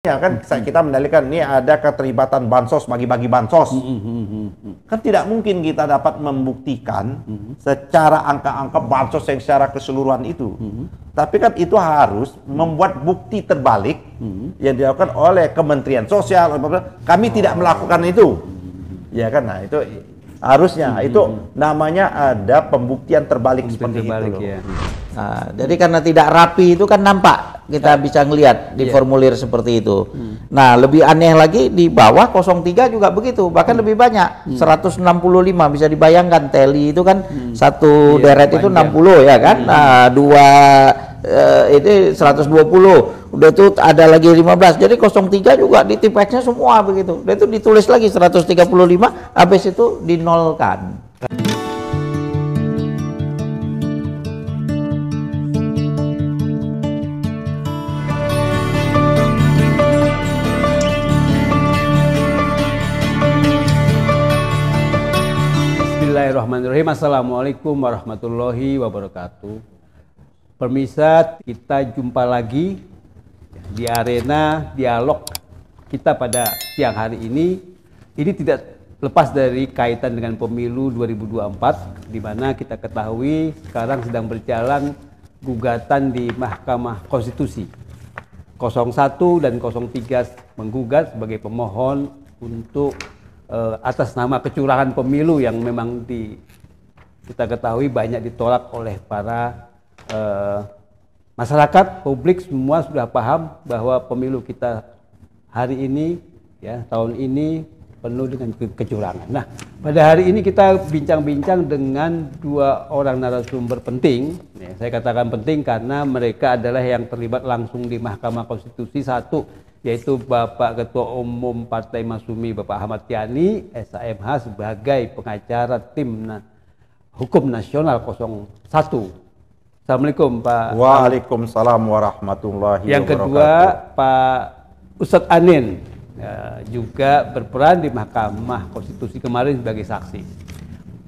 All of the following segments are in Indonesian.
Ya kan kita mendalilkan ini ada keterlibatan bansos, bagi-bagi bansos. Kan tidak mungkin kita dapat membuktikan secara angka-angka bansos yang secara keseluruhan itu. Tapi kan itu harus membuat bukti terbalik yang dilakukan oleh Kementerian Sosial. Kami tidak melakukan itu. Ya kan, nah itu harusnya itu namanya ada pembuktian terbalik seperti itu. Ya. Nah, jadi karena tidak rapi itu kan nampak kita bisa ngelihat di formulir seperti itu. Nah, lebih aneh lagi di bawah 03 juga begitu, bahkan lebih banyak 165 bisa dibayangkan teli itu kan satu deret itu 60 ya kan. Nah, dua ini 120. Udah itu ada lagi 15. Jadi 03 juga di tipexnya semua begitu. Udah itu ditulis lagi 135 habis itu dinolkan. Bismillahirrahmanirrahim. Assalamualaikum warahmatullahi wabarakatuh. Pemirsa, kita jumpa lagi di arena dialog kita pada siang hari ini. Ini tidak lepas dari kaitan dengan pemilu 2024, di mana kita ketahui sekarang sedang berjalan gugatan di Mahkamah Konstitusi. 01 dan 03 menggugat sebagai pemohon untuk atas nama kecurangan pemilu yang memang kita ketahui banyak ditolak oleh para masyarakat, publik semua sudah paham bahwa pemilu kita hari ini, ya tahun ini penuh dengan kecurangan. Nah, pada hari ini kita bincang-bincang dengan dua orang narasumber penting. Ya, saya katakan penting karena mereka adalah yang terlibat langsung di Mahkamah Konstitusi. Satu, yaitu Bapak Ketua Umum Partai Masyumi Bapak Ahmad Yani, SHMH, sebagai pengacara tim Hukum Nasional 01. Assalamualaikum Pak. Waalaikumsalam warahmatullahi wabarakatuh. Yang kedua Pak Ustadz Anin, ya, juga berperan di Mahkamah Konstitusi kemarin sebagai saksi.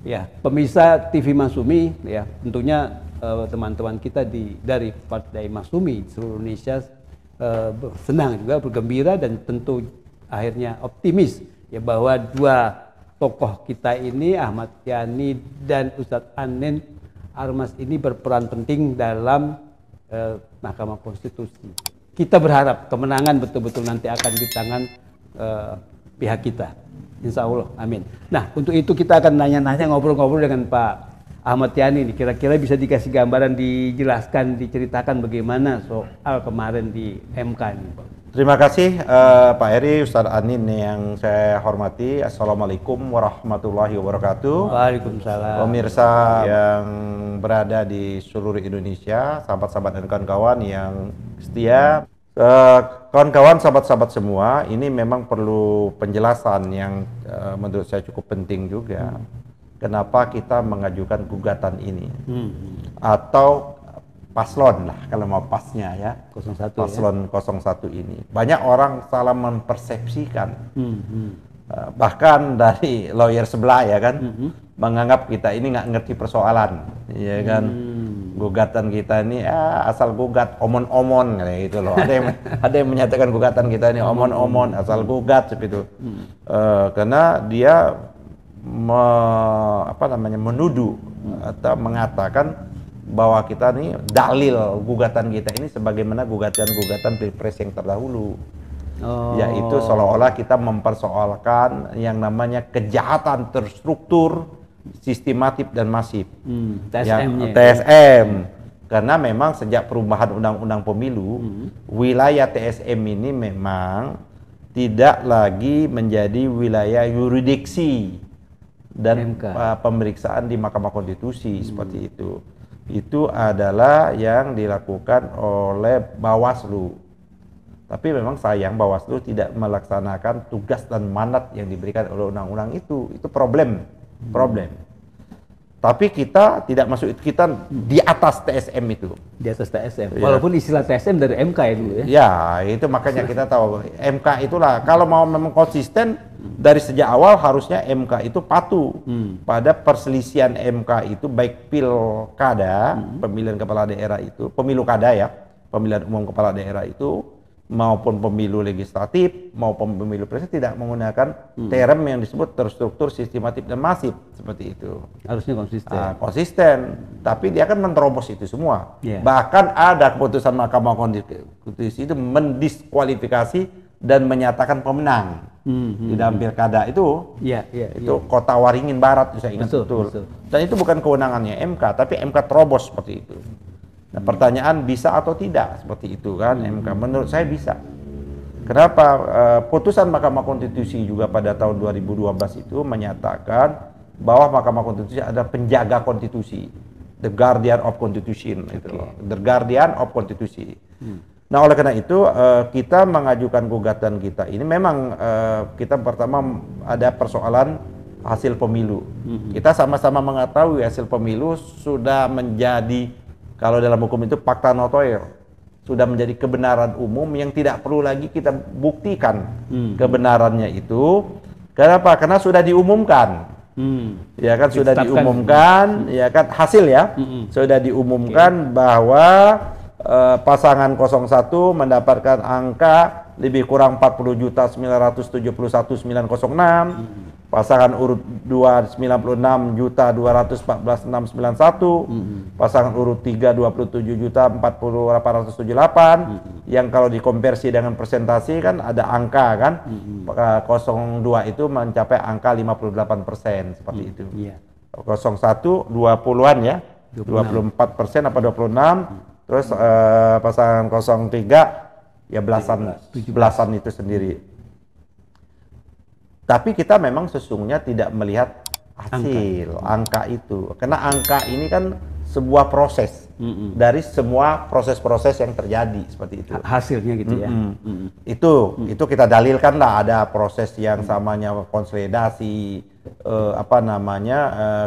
Ya, pemirsa TV Masyumi, ya tentunya teman-teman kita dari Partai Masyumi seluruh Indonesia senang juga, bergembira dan tentu akhirnya optimis ya bahwa dua tokoh kita ini, Ahmad Yani dan Ustadz Anin Armas, ini berperan penting dalam Mahkamah Konstitusi. Kita berharap kemenangan betul-betul nanti akan di tangan pihak kita, insya Allah, amin. Nah, untuk itu kita akan nanya-nanya, ngobrol-ngobrol dengan Pak Ahmad Yani ini. Kira-kira bisa dikasih gambaran, dijelaskan, diceritakan bagaimana soal kemarin di MK ini, Pak. Terima kasih Pak Eri, Ustadz Anin yang saya hormati. Assalamualaikum warahmatullahi wabarakatuh. Waalaikumsalam. Pemirsa yang berada di seluruh Indonesia, sahabat-sahabat dan kawan-kawan yang setia. Kawan-kawan, sahabat-sahabat semua, ini memang perlu penjelasan yang menurut saya cukup penting juga. Kenapa kita mengajukan gugatan ini? Atau paslon lah kalau mau pasnya ya, 01 paslon ya? 01 ini. Banyak orang salah mempersepsikan. Bahkan dari lawyer sebelah ya kan, menganggap kita ini nggak ngerti persoalan, ya kan. Gugatan kita ini asal gugat, omon-omon kayak gitu loh. Ada yang menyatakan gugatan kita ini omon-omon, asal gugat seperti itu. Karena dia menuduh atau mengatakan bahwa kita nih dalil gugatan kita ini sebagaimana gugatan-gugatan pilpres yang terdahulu. Yaitu seolah-olah kita mempersoalkan yang namanya kejahatan terstruktur, sistematif dan masif. TSM. Karena memang sejak perubahan undang-undang pemilu, wilayah TSM ini memang tidak lagi menjadi wilayah yurisdiksi dan pemeriksaan di Mahkamah Konstitusi seperti itu. Itu adalah yang dilakukan oleh Bawaslu. Tapi memang sayang Bawaslu tidak melaksanakan tugas dan mandat yang diberikan oleh undang-undang itu. Itu problem. Tapi kita tidak masuk, kita di atas TSM itu. Di atas TSM. Ya. Walaupun istilah TSM dari MK ya dulu ya. Ya, itu makanya kita tahu MK itulah kalau mau memang konsisten dari sejak awal harusnya MK itu patuh pada perselisihan MK itu, baik pilkada, pemilihan kepala daerah itu, pemilu kada ya, pemilihan umum kepala daerah itu maupun pemilu legislatif maupun pemilu presiden tidak menggunakan term yang disebut terstruktur, sistematik dan masif seperti itu. Harusnya konsisten. Konsisten, tapi dia akan menerobos itu semua. Bahkan ada keputusan Mahkamah Konstitusi itu mendiskualifikasi dan menyatakan pemenang di dalam pilkada itu. Itu Kota Waringin Barat, saya ingat betul. Dan itu bukan kewenangannya MK, tapi MK terobos seperti itu. Nah, pertanyaan bisa atau tidak seperti itu kan MK? Menurut saya bisa. Kenapa? Putusan Mahkamah Konstitusi juga pada tahun 2012 itu menyatakan bahwa Mahkamah Konstitusi ada penjaga konstitusi, the guardian of constitution, itu loh, the guardian of konstitusi. Nah, oleh karena itu kita mengajukan gugatan kita ini memang kita pertama ada persoalan hasil pemilu. Kita sama-sama mengetahui hasil pemilu sudah menjadi, kalau dalam hukum itu fakta notoir, sudah menjadi kebenaran umum yang tidak perlu lagi kita buktikan kebenarannya itu. Kenapa? Karena sudah diumumkan. Ya kan, sudah diumumkan, ya kan, hasil ya. Sudah diumumkan bahwa pasangan 01 mendapatkan angka lebih kurang 40.971.906. Pasangan urut 2 96.214.691, pasangan urut 3 27.40.878, yang kalau dikonversi dengan persentase kan ada angka kan, 02 itu mencapai angka 58% seperti itu. 01 20-an ya, 24% apa 26, terus pasangan 03 ya belasan itu sendiri. Tapi kita memang sesungguhnya tidak melihat hasil angka itu, karena angka ini kan sebuah proses dari semua proses-proses yang terjadi seperti itu. Hasilnya gitu ya. Itu kita dalilkan lah, ada proses yang samanya konsolidasi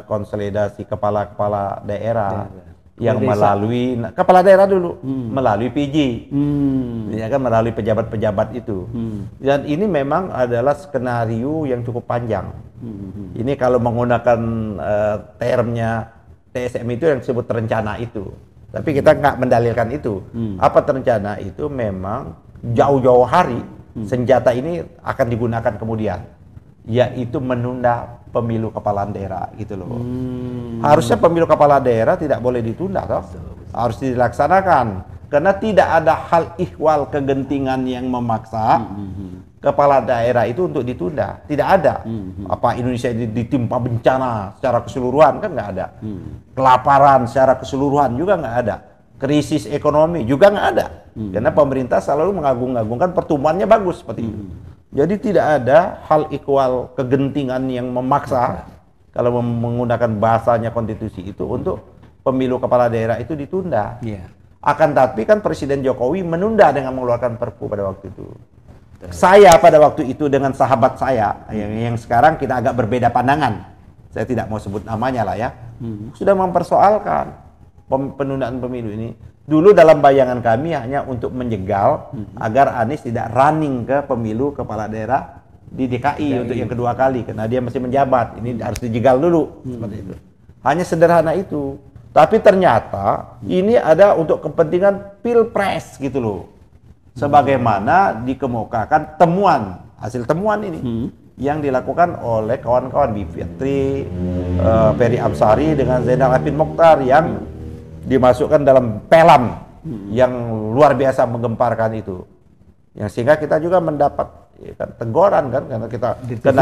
konsolidasi kepala-kepala daerah. Yang melalui kepala daerah dulu, melalui PJ, ya kan, melalui pejabat-pejabat itu. Dan ini memang adalah skenario yang cukup panjang. Ini kalau menggunakan termnya TSM itu yang disebut terencana itu. Tapi kita nggak mendalilkan itu. Apa terencana itu memang jauh-jauh hari senjata ini akan digunakan kemudian, yaitu menunda pemilu kepala daerah gitu loh. Harusnya pemilu kepala daerah tidak boleh ditunda toh. Harus dilaksanakan karena tidak ada hal ihwal kegentingan yang memaksa kepala daerah itu untuk ditunda. Tidak ada. Apa Indonesia ditimpa bencana secara keseluruhan kan nggak ada. Kelaparan secara keseluruhan juga nggak ada. Krisis ekonomi juga nggak ada. Karena pemerintah selalu mengagung-agungkan pertumbuhannya bagus seperti itu. Jadi tidak ada hal ikhwal kegentingan yang memaksa, kalau menggunakan bahasanya konstitusi itu, untuk pemilu kepala daerah itu ditunda. Akan tapi kan Presiden Jokowi menunda dengan mengeluarkan Perpu pada waktu itu. Saya pada waktu itu dengan sahabat saya yang sekarang kita agak berbeda pandangan, saya tidak mau sebut namanya lah ya, sudah mempersoalkan penundaan pemilu ini. Dulu dalam bayangan kami hanya untuk menjegal agar Anies tidak running ke pemilu kepala daerah di DKI untuk yang kedua kali, karena dia masih menjabat. Ini harus dijegal dulu seperti itu. Hanya sederhana itu. Tapi ternyata ini ada untuk kepentingan pilpres gitu loh. Sebagaimana dikemukakan hasil temuan ini yang dilakukan oleh kawan-kawan Bivitri, Ferry Amsari dengan Zainal Abidin Mokhtar yang dimasukkan dalam pelam yang luar biasa menggemparkan itu, yang sehingga kita juga mendapat teguran kan, karena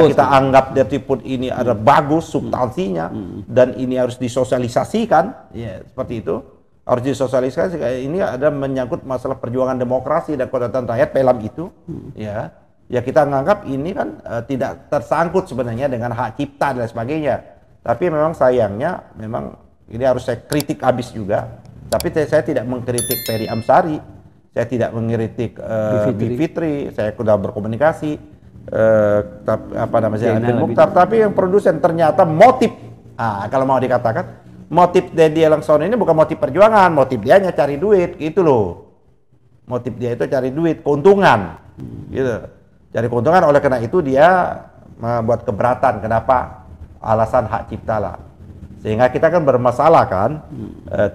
kita anggap Dirtiput ini ada bagus substansinya dan ini harus disosialisasikan, seperti itu harus disosialisasikan. Ini ada menyangkut masalah perjuangan demokrasi dan kedaulatan rakyat, pelam itu ya kita menganggap ini kan tidak tersangkut sebenarnya dengan hak cipta dan sebagainya. Tapi memang sayangnya memang ini harus saya kritik habis juga. Tapi saya tidak mengkritik Ferry Amsari, saya tidak mengkritik Bivitri, saya sudah berkomunikasi Abidin Mokhtar. Tapi yang produsen ternyata motif, kalau mau dikatakan motif Deddy Laksono ini bukan motif perjuangan, motif dia hanya cari duit, gitu loh. Motif dia itu cari duit, keuntungan, gitu. Cari keuntungan, oleh karena itu dia membuat keberatan. Kenapa? Alasan hak cipta lah. Sehingga kita kan bermasalah kan,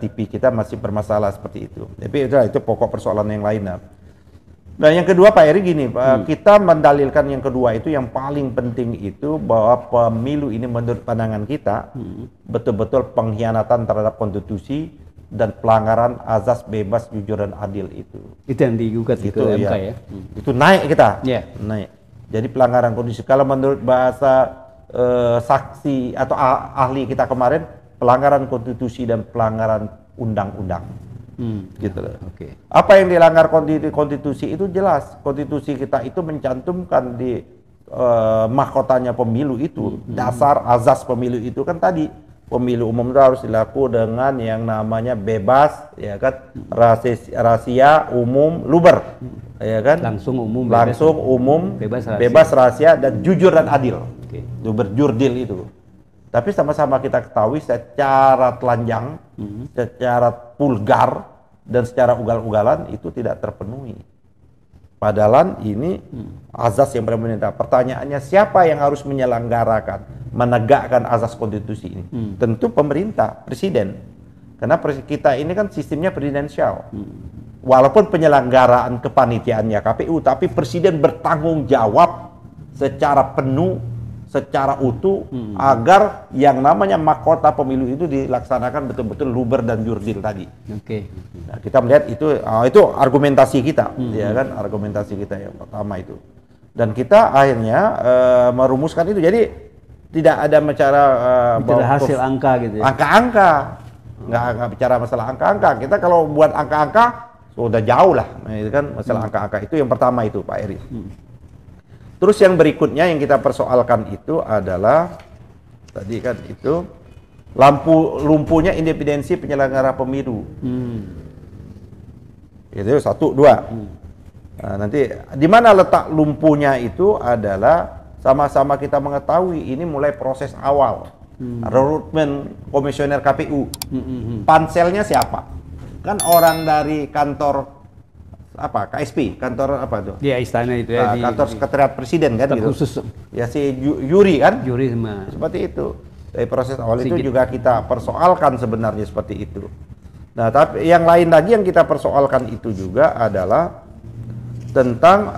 TV kita masih bermasalah seperti itu. Tapi itu pokok persoalan yang lainnya. Nah, yang kedua Pak Eri gini, kita mendalilkan yang kedua itu yang paling penting itu bahwa pemilu ini menurut pandangan kita betul-betul pengkhianatan terhadap konstitusi dan pelanggaran azas bebas, jujur dan adil itu. Itu yang digugat Itu ke MK ya. ya. Itu naik kita. Iya. Naik. Jadi pelanggaran konstitusi kalau menurut bahasa saksi atau ahli kita kemarin pelanggaran konstitusi dan pelanggaran undang-undang. Gitu loh. Oke. Apa yang dilanggar konstitusi itu jelas. Konstitusi kita itu mencantumkan di mahkotanya pemilu itu, dasar azas pemilu itu kan tadi pemilu umum itu harus dilakukan dengan yang namanya bebas, ya kan, rahasia, umum, luber, ya kan, Langsung umum, bebas, rahasia dan jujur dan adil. Oke. Itu berjurdil itu. Tapi sama-sama kita ketahui secara telanjang, secara vulgar, dan secara ugal-ugalan itu tidak terpenuhi. Padahal ini azas yang pemerintah. Pertanyaannya siapa yang harus menyelenggarakan, menegakkan azas konstitusi ini? Tentu pemerintah, presiden. Karena kita ini kan sistemnya presidensial. Walaupun penyelenggaraan kepanitiaannya KPU, tapi presiden bertanggung jawab secara penuh, secara utuh agar yang namanya mahkota pemilu itu dilaksanakan betul-betul luber dan jurdil tadi. Oke. Nah, kita melihat itu argumentasi kita, ya kan, argumentasi kita yang pertama itu. Dan kita akhirnya merumuskan itu. Jadi tidak ada bicara Tidak hasil angka gitu ya. Angka-angka, nggak bicara masalah angka-angka. Kita kalau buat angka-angka sudah jauh lah, nah, itu kan masalah angka-angka itu yang pertama itu Pak Eri. Terus yang berikutnya yang kita persoalkan itu adalah tadi kan itu lumpuhnya independensi penyelenggara pemilu. Itu 1, 2. Nah, nanti di mana letak lumpuhnya itu adalah sama-sama kita mengetahui ini mulai proses awal. Rekrutmen komisioner KPU. Panselnya siapa? Kan orang dari kantor KSP, kantor apa tuh? Di istana itu ya. Kantor sekretariat presiden kan gitu. Khusus. Ya si Yuri kan? Juri sama. Seperti itu. Dari proses awal itu juga kita persoalkan sebenarnya seperti itu. Nah, tapi yang lain lagi yang kita persoalkan itu juga adalah tentang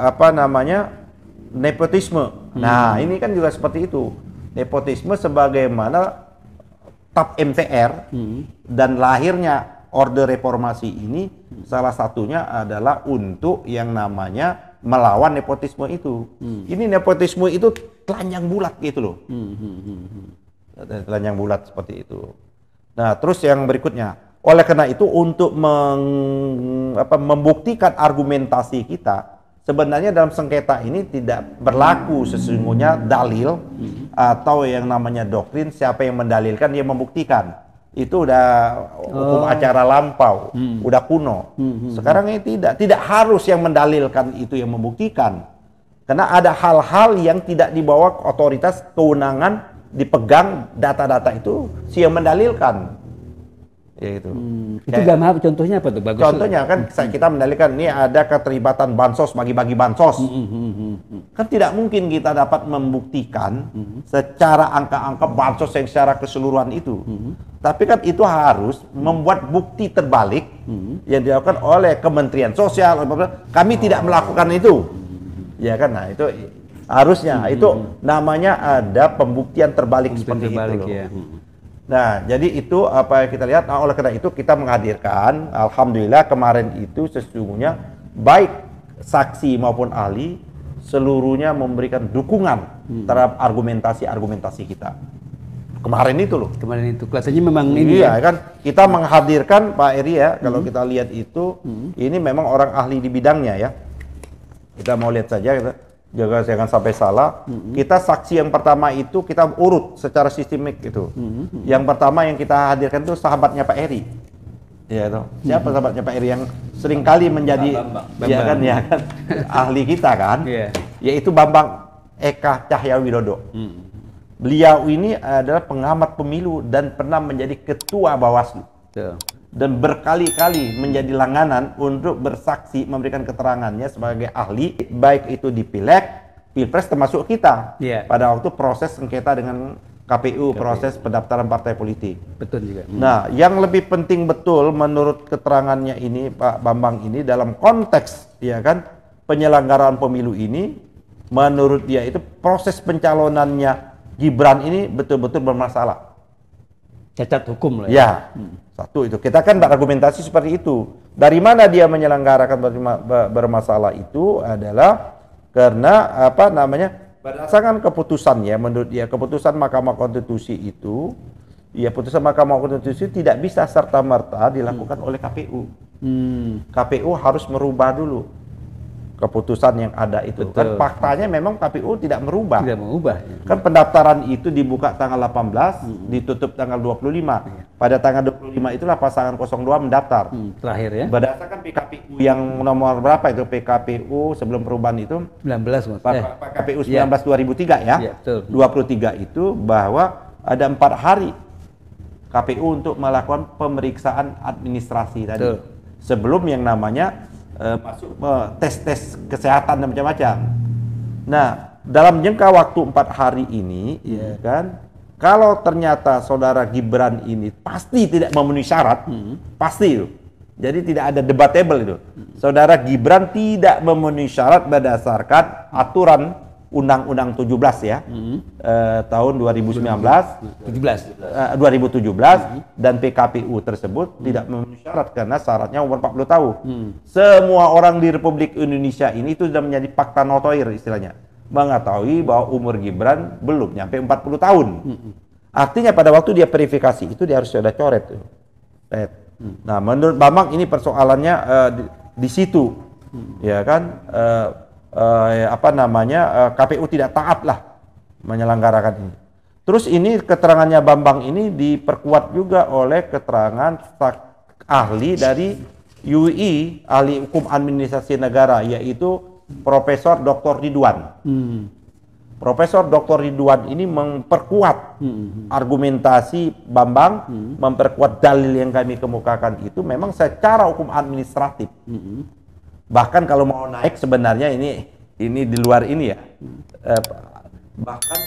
nepotisme. Nah, ini kan juga seperti itu. Nepotisme sebagaimana TAP MPR dan lahirnya Orde Reformasi ini salah satunya adalah untuk yang namanya melawan nepotisme itu. Ini nepotisme itu telanjang bulat gitu loh. Telanjang bulat seperti itu. Nah, terus yang berikutnya, oleh karena itu untuk membuktikan argumentasi kita, sebenarnya dalam sengketa ini tidak berlaku sesungguhnya dalil atau yang namanya doktrin, siapa yang mendalilkan dia membuktikan. Itu udah hukum acara lampau, udah kuno. Sekarang ini tidak harus yang mendalilkan itu yang membuktikan. Karena ada hal-hal yang tidak dibawa otoritas kewenangan dipegang data-data itu si yang mendalilkan. Ya itu. Itu gambar contohnya apa tuh? Bagus. Contohnya kan kita mendalilkan ini ada keterlibatan bansos, bagi-bagi bansos. Kan tidak mungkin kita dapat membuktikan secara angka-angka bansos yang secara keseluruhan itu. Tapi kan itu harus membuat bukti terbalik yang dilakukan oleh Kementerian Sosial. Kami tidak melakukan itu. Ya kan, nah itu harusnya itu namanya ada pembuktian terbalik seperti itu loh. Ya. Nah, jadi itu apa yang kita lihat. Nah, oleh karena itu kita menghadirkan, alhamdulillah kemarin itu sesungguhnya baik saksi maupun ahli seluruhnya memberikan dukungan terhadap argumentasi kita. Kemarin itu loh. Kemarin itu kelihatannya memang ini. Iya kan, kita menghadirkan Pak Eri ya, kalau kita lihat itu, ini memang orang ahli di bidangnya ya. Kita mau lihat saja kita. Jangan sampai salah. Kita saksi yang pertama itu kita urut secara sistemik itu. Yang pertama yang kita hadirkan itu sahabatnya Pak Eri. Ya itu. Siapa sahabatnya Pak Eri yang sering kali menjadi ya kan ahli kita kan? Yaitu Bambang Eka Cahyawidodo. Beliau ini adalah pengamat pemilu dan pernah menjadi ketua Bawaslu. Dan berkali-kali menjadi langganan untuk bersaksi memberikan keterangannya sebagai ahli baik itu di Pileg, Pilpres termasuk kita pada waktu proses sengketa dengan KPU, proses pendaftaran partai politik. Betul juga. Nah, yang lebih penting betul menurut keterangannya ini Pak Bambang ini dalam konteks ya kan penyelenggaraan pemilu ini menurut dia itu proses pencalonannya Gibran ini betul-betul bermasalah. Cacat hukum lah ya. Satu itu. Kita kan berargumentasi seperti itu. Dari mana dia menyelenggarakan bermasalah itu adalah karena apa namanya? Berdasarkan keputusannya, menurut dia keputusan Mahkamah Konstitusi itu, ya putusan Mahkamah Konstitusi tidak bisa serta-merta dilakukan oleh KPU. KPU harus merubah dulu keputusan yang ada itu. Betul. Kan faktanya memang KPU tidak merubah. Tidak mengubah. Kan pendaftaran itu dibuka tanggal 18, ditutup tanggal 25. Pada tanggal 25 itulah pasangan 02 mendaftar. Terakhir ya. Berdasarkan PKPU yang nomor berapa itu, PKPU sebelum perubahan itu 19 Mas. PKPU 19 2003 ya. Iya, betul. 23 itu bahwa ada 4 hari KPU untuk melakukan pemeriksaan administrasi tadi. Betul. Sebelum yang namanya masuk tes-tes kesehatan dan macam-macam. Nah, dalam jangka waktu 4 hari ini, ya kan, kalau ternyata saudara Gibran ini pasti tidak memenuhi syarat, pasti itu. Jadi tidak ada debatable itu. Saudara Gibran tidak memenuhi syarat berdasarkan aturan Undang-Undang 17 ya, tahun 2019, 2017 dan PKPU tersebut tidak memenuhi syarat karena syaratnya umur 40 tahun. Semua orang di Republik Indonesia ini itu sudah menjadi fakta notoir istilahnya, mengetahui bahwa umur Gibran belum nyampe 40 tahun. Artinya pada waktu dia verifikasi itu dia harus sudah coret tuh. Nah, menurut Bambang ini persoalannya di situ, ya kan? KPU tidak taat lah menyelenggarakan ini. Terus ini keterangannya Bambang ini diperkuat juga oleh keterangan ahli dari UI, ahli hukum administrasi negara, yaitu Profesor Dr. Ridwan. Profesor Dr. Ridwan ini memperkuat argumentasi Bambang, memperkuat dalil yang kami kemukakan itu memang secara hukum administratif. Bahkan kalau mau naik sebenarnya ini di luar ini ya. Bahkan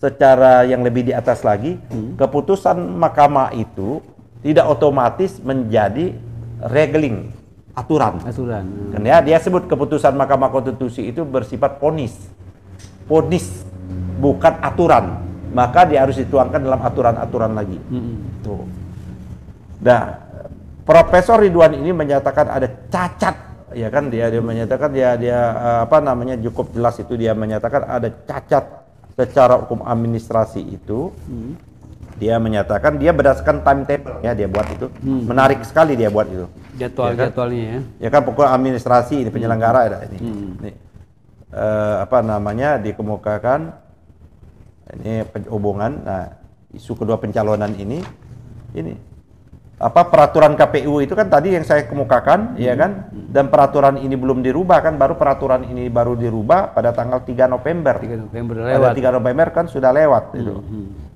secara yang lebih di atas lagi, keputusan mahkamah itu tidak otomatis menjadi regling, aturan. Karena dia sebut keputusan Mahkamah Konstitusi itu bersifat vonis, bukan aturan. Maka dia harus dituangkan dalam aturan-aturan lagi. Tuh. Nah, Profesor Ridwan ini menyatakan ada cacat. Ya kan dia menyatakan dia cukup jelas itu, dia menyatakan ada cacat secara hukum administrasi itu. Dia menyatakan dia berdasarkan timetable ya dia buat itu. Menarik sekali dia buat itu. Jadwalnya ya. Ya kan pokok administrasi ini penyelenggara ada ini. Dikemukakan ini hubungan. Nah, isu kedua pencalonan ini peraturan KPU itu kan tadi yang saya kemukakan, ya kan, dan peraturan ini belum dirubah kan, peraturan ini baru dirubah pada tanggal 3 November. 3 November lewat. Pada 3 November kan sudah lewat itu.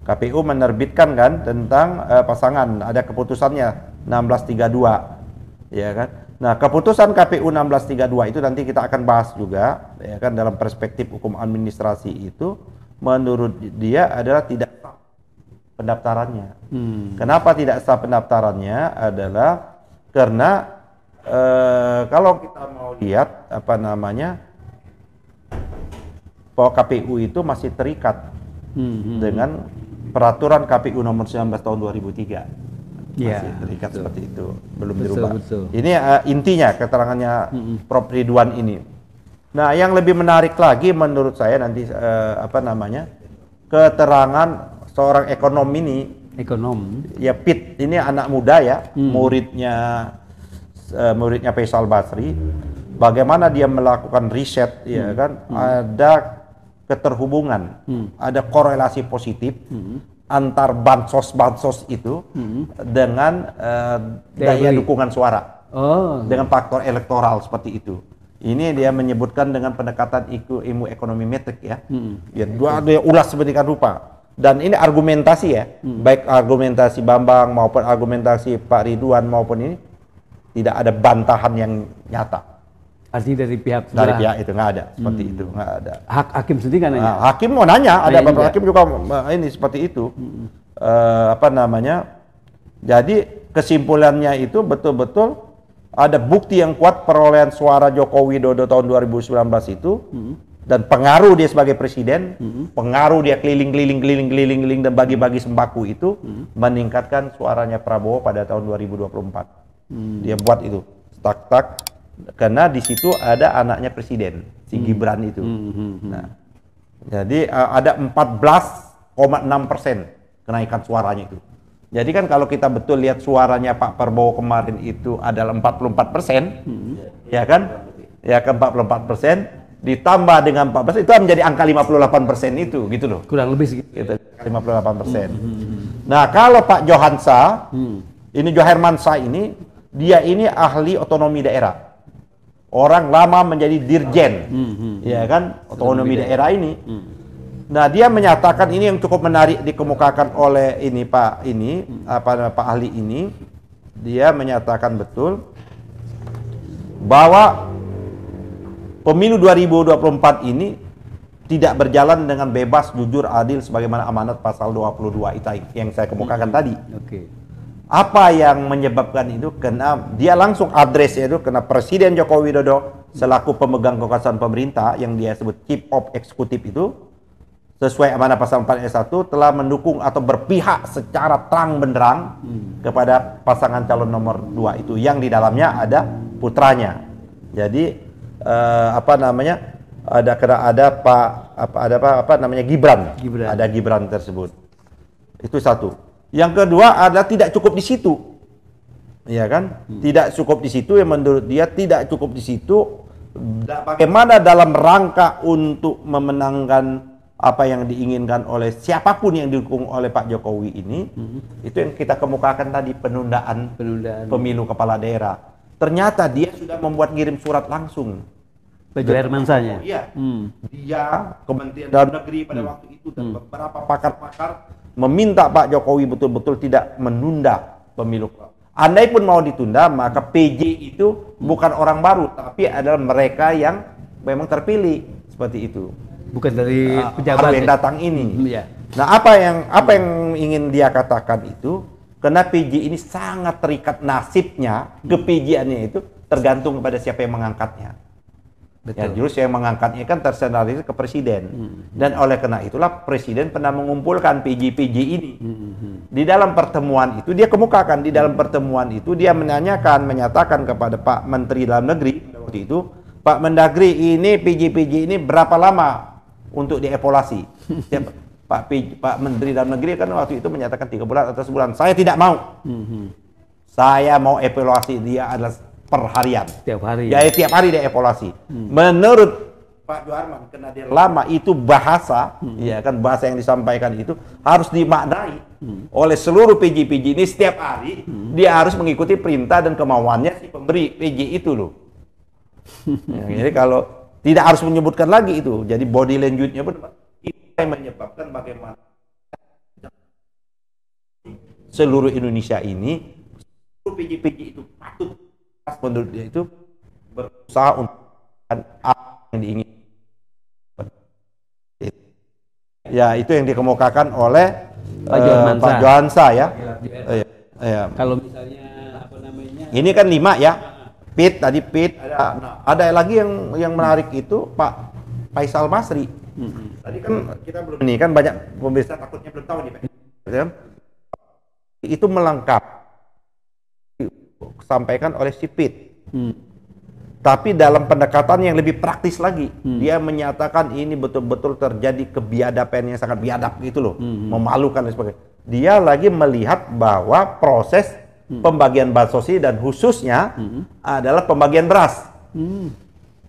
KPU menerbitkan kan tentang pasangan, ada keputusannya 1632, ya kan. Nah, keputusan KPU 1632 itu nanti kita akan bahas juga, ya kan, dalam perspektif hukum administrasi itu menurut dia adalah tidak pendaftarannya. Kenapa tidak sah pendaftarannya adalah karena kalau kita mau lihat bahwa KPU itu masih terikat dengan peraturan KPU nomor 19 tahun 2003. Masih terikat seperti itu, belum dirubah. Ini intinya keterangannya Prof. Ridwan ini. Nah, yang lebih menarik lagi menurut saya nanti keterangan seorang ekonom ya, Pit ini anak muda ya, muridnya Faisal Basri. Bagaimana dia melakukan riset, ya kan, ada keterhubungan, ada korelasi positif antar bansos itu dengan daya dukungan suara, dengan faktor elektoral seperti itu. Ini dia menyebutkan dengan pendekatan ilmu ekonomi metrik ya. Dia ulas sedemikian rupa. Dan ini argumentasi ya, baik argumentasi Bambang maupun argumentasi Pak Ridwan maupun ini tidak ada bantahan yang nyata. Artinya dari pihak itu nggak ada seperti itu, nggak ada. Hakim sendiri kan nanya. Hakim mau nanya, ada beberapa hakim juga ini seperti itu. Jadi kesimpulannya itu betul-betul ada bukti yang kuat perolehan suara Jokowi Widodo tahun 2019 itu, dan pengaruh dia sebagai presiden, pengaruh dia keliling dan bagi-bagi sembako itu, meningkatkan suaranya Prabowo pada tahun 2024. Dia buat itu, tak, karena di situ ada anaknya presiden, si Gibran itu. Nah, jadi ada 14,6% kenaikan suaranya itu. Jadi kan kalau kita betul lihat suaranya Pak Prabowo kemarin itu adalah 44%, ya kan? Ya ke 44%, ditambah dengan 14 itu menjadi angka 58% itu, gitu loh. Kurang lebih segitu. Gitu, 58%. Nah, kalau Pak Johansa, ini Johermansa ini, dia ini ahli otonomi daerah. Orang lama menjadi dirjen, ya kan? Otonomi daerah ini. Nah, dia menyatakan ini yang cukup menarik dikemukakan oleh ini Pak ahli ini. Dia menyatakan betul bahwa pemilu 2024 ini tidak berjalan dengan bebas, jujur, adil sebagaimana amanat pasal 22 itu yang saya kemukakan tadi. Apa yang menyebabkan itu? Karena dia langsung adresnya itu karena Presiden Joko Widodo selaku pemegang kekuasaan pemerintah yang dia sebut Chief of Executive itu, sesuai amanah pasal 4 ayat 1 telah mendukung atau berpihak secara terang benderang kepada pasangan calon nomor 2 itu, yang di dalamnya ada putranya. Jadi Gibran. Ada Gibran tersebut. Itu satu. Yang kedua adalah tidak cukup di situ. Ya kan? Tidak cukup di situ, yang menurut dia tidak cukup di situ. Bagaimana dalam rangka untuk memenangkan apa yang diinginkan oleh siapapun yang didukung oleh Pak Jokowi ini, itu yang kita kemukakan tadi, penundaan pemilu kepala daerah. Ternyata dia sudah membuat ngirim surat langsung. Pak Johermansanya? Iya. Dia, Kementerian Dalam Negeri pada waktu itu, dan beberapa pakar-pakar meminta Pak Jokowi betul-betul tidak menunda pemilu. Andai pun mau ditunda, maka PJ itu bukan orang baru, tapi adalah mereka yang memang terpilih, seperti itu. Bukan dari pejabat yang datang ini. Nah, apa yang ingin dia katakan itu, karena PJ ini sangat terikat nasibnya, ke-PJ-annya itu tergantung kepada siapa yang mengangkatnya. Ya, justru yang mengangkatnya kan tersentralisir ke presiden. Dan oleh karena itulah presiden pernah mengumpulkan PJ-PJ ini. Di dalam pertemuan itu dia kemukakan, di dalam pertemuan itu dia menyatakan kepada Pak Menteri Dalam Negeri waktu itu, Pak Mendagri, ini PJ-PJ ini berapa lama untuk dievaluasi? Pak Menteri Dalam Negeri kan waktu itu menyatakan 3 bulan atau sebulan. Saya tidak mau. Saya mau evaluasi dia adalah per harian. Tiap hari. Ya, tiap hari dia evaluasi. Menurut Pak Joharman, karena dia lama, itu bahasa, ya kan, bahasa yang disampaikan itu harus dimaknai oleh seluruh PJ-PJ ini setiap hari. Dia harus mengikuti perintah dan kemauannya si pemberi PJ itu loh. Jadi kalau tidak harus menyebutkan lagi itu, jadi body language-nya pun itu yang menyebabkan bagaimana seluruh Indonesia ini, seluruh PJ-PJ itu patut, menurut dia itu berusaha untuk apa yang diinginkan. Ya, itu yang dikemukakan oleh Pak Johansa ya. Kalau misalnya apa namanya? Ini kan 5 ya. Pit tadi ada lagi yang menarik itu Pak Faisal Basri. Tadi kan kita belum ini kan banyak pemirsa takutnya belum tahu nih Pak. Itu melengkapi disampaikan oleh si Pit. Tapi dalam pendekatan yang lebih praktis lagi, dia menyatakan ini betul-betul terjadi kebiadaban yang sangat biadab gitu loh, memalukan dan sebagainya. Dia lagi melihat bahwa proses pembagian bansos dan khususnya adalah pembagian beras.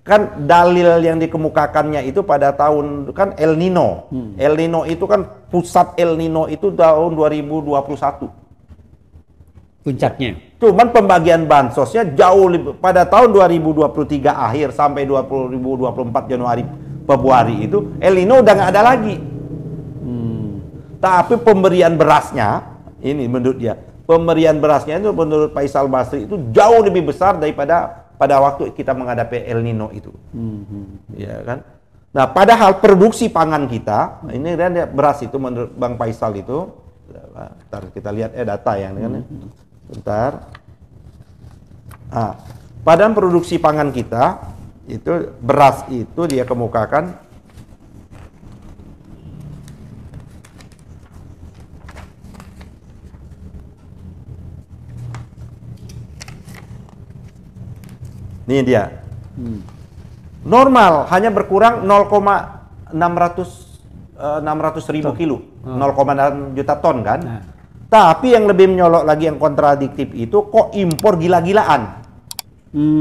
Kan dalil yang dikemukakannya itu pada tahun kan El Nino. El Nino itu kan pusat El Nino itu tahun 2021. Puncaknya. Cuman pembagian bansosnya jauh lebih pada tahun 2023 akhir sampai 2024 Januari Februari itu El Nino udah nggak ada lagi. Tapi pemberian berasnya ini menurut dia, pemberian berasnya itu menurut Faisal Basri itu jauh lebih besar daripada pada waktu kita menghadapi El Nino itu. Ya kan? Nah, padahal produksi pangan kita ini dan beras itu menurut Bang Faisal itu, bentar kita lihat data yang kan. Bentar. Nah, pada produksi pangan kita itu beras itu dia kemukakan ini dia. Normal hanya berkurang 600.000 kilo, 0,6 juta ton kan. Nah. Tapi yang lebih menyolok lagi yang kontradiktif itu kok impor gila-gilaan.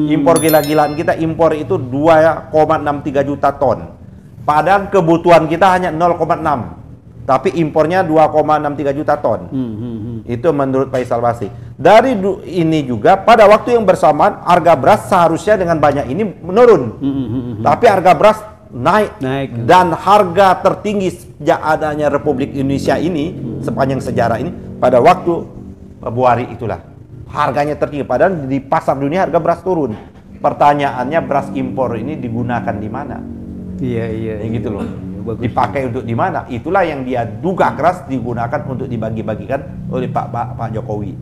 Impor gila-gilaan kita impor itu 2,63 juta ton. Padahal kebutuhan kita hanya 0,6. Tapi impornya 2,63 juta ton. Itu menurut Faisal Basri. Dari ini juga pada waktu yang bersamaan harga beras seharusnya dengan banyak ini menurun. Tapi harga beras naik. Dan harga tertinggi sejak adanya Republik Indonesia ini sepanjang sejarah ini pada waktu Februari itulah. Harganya tertinggi padahal di pasar dunia harga beras turun. Pertanyaannya beras impor ini digunakan di mana? Iya. Gitu loh. Dipakai untuk di mana? Itulah yang dia duga keras digunakan untuk dibagi-bagikan oleh Pak Jokowi.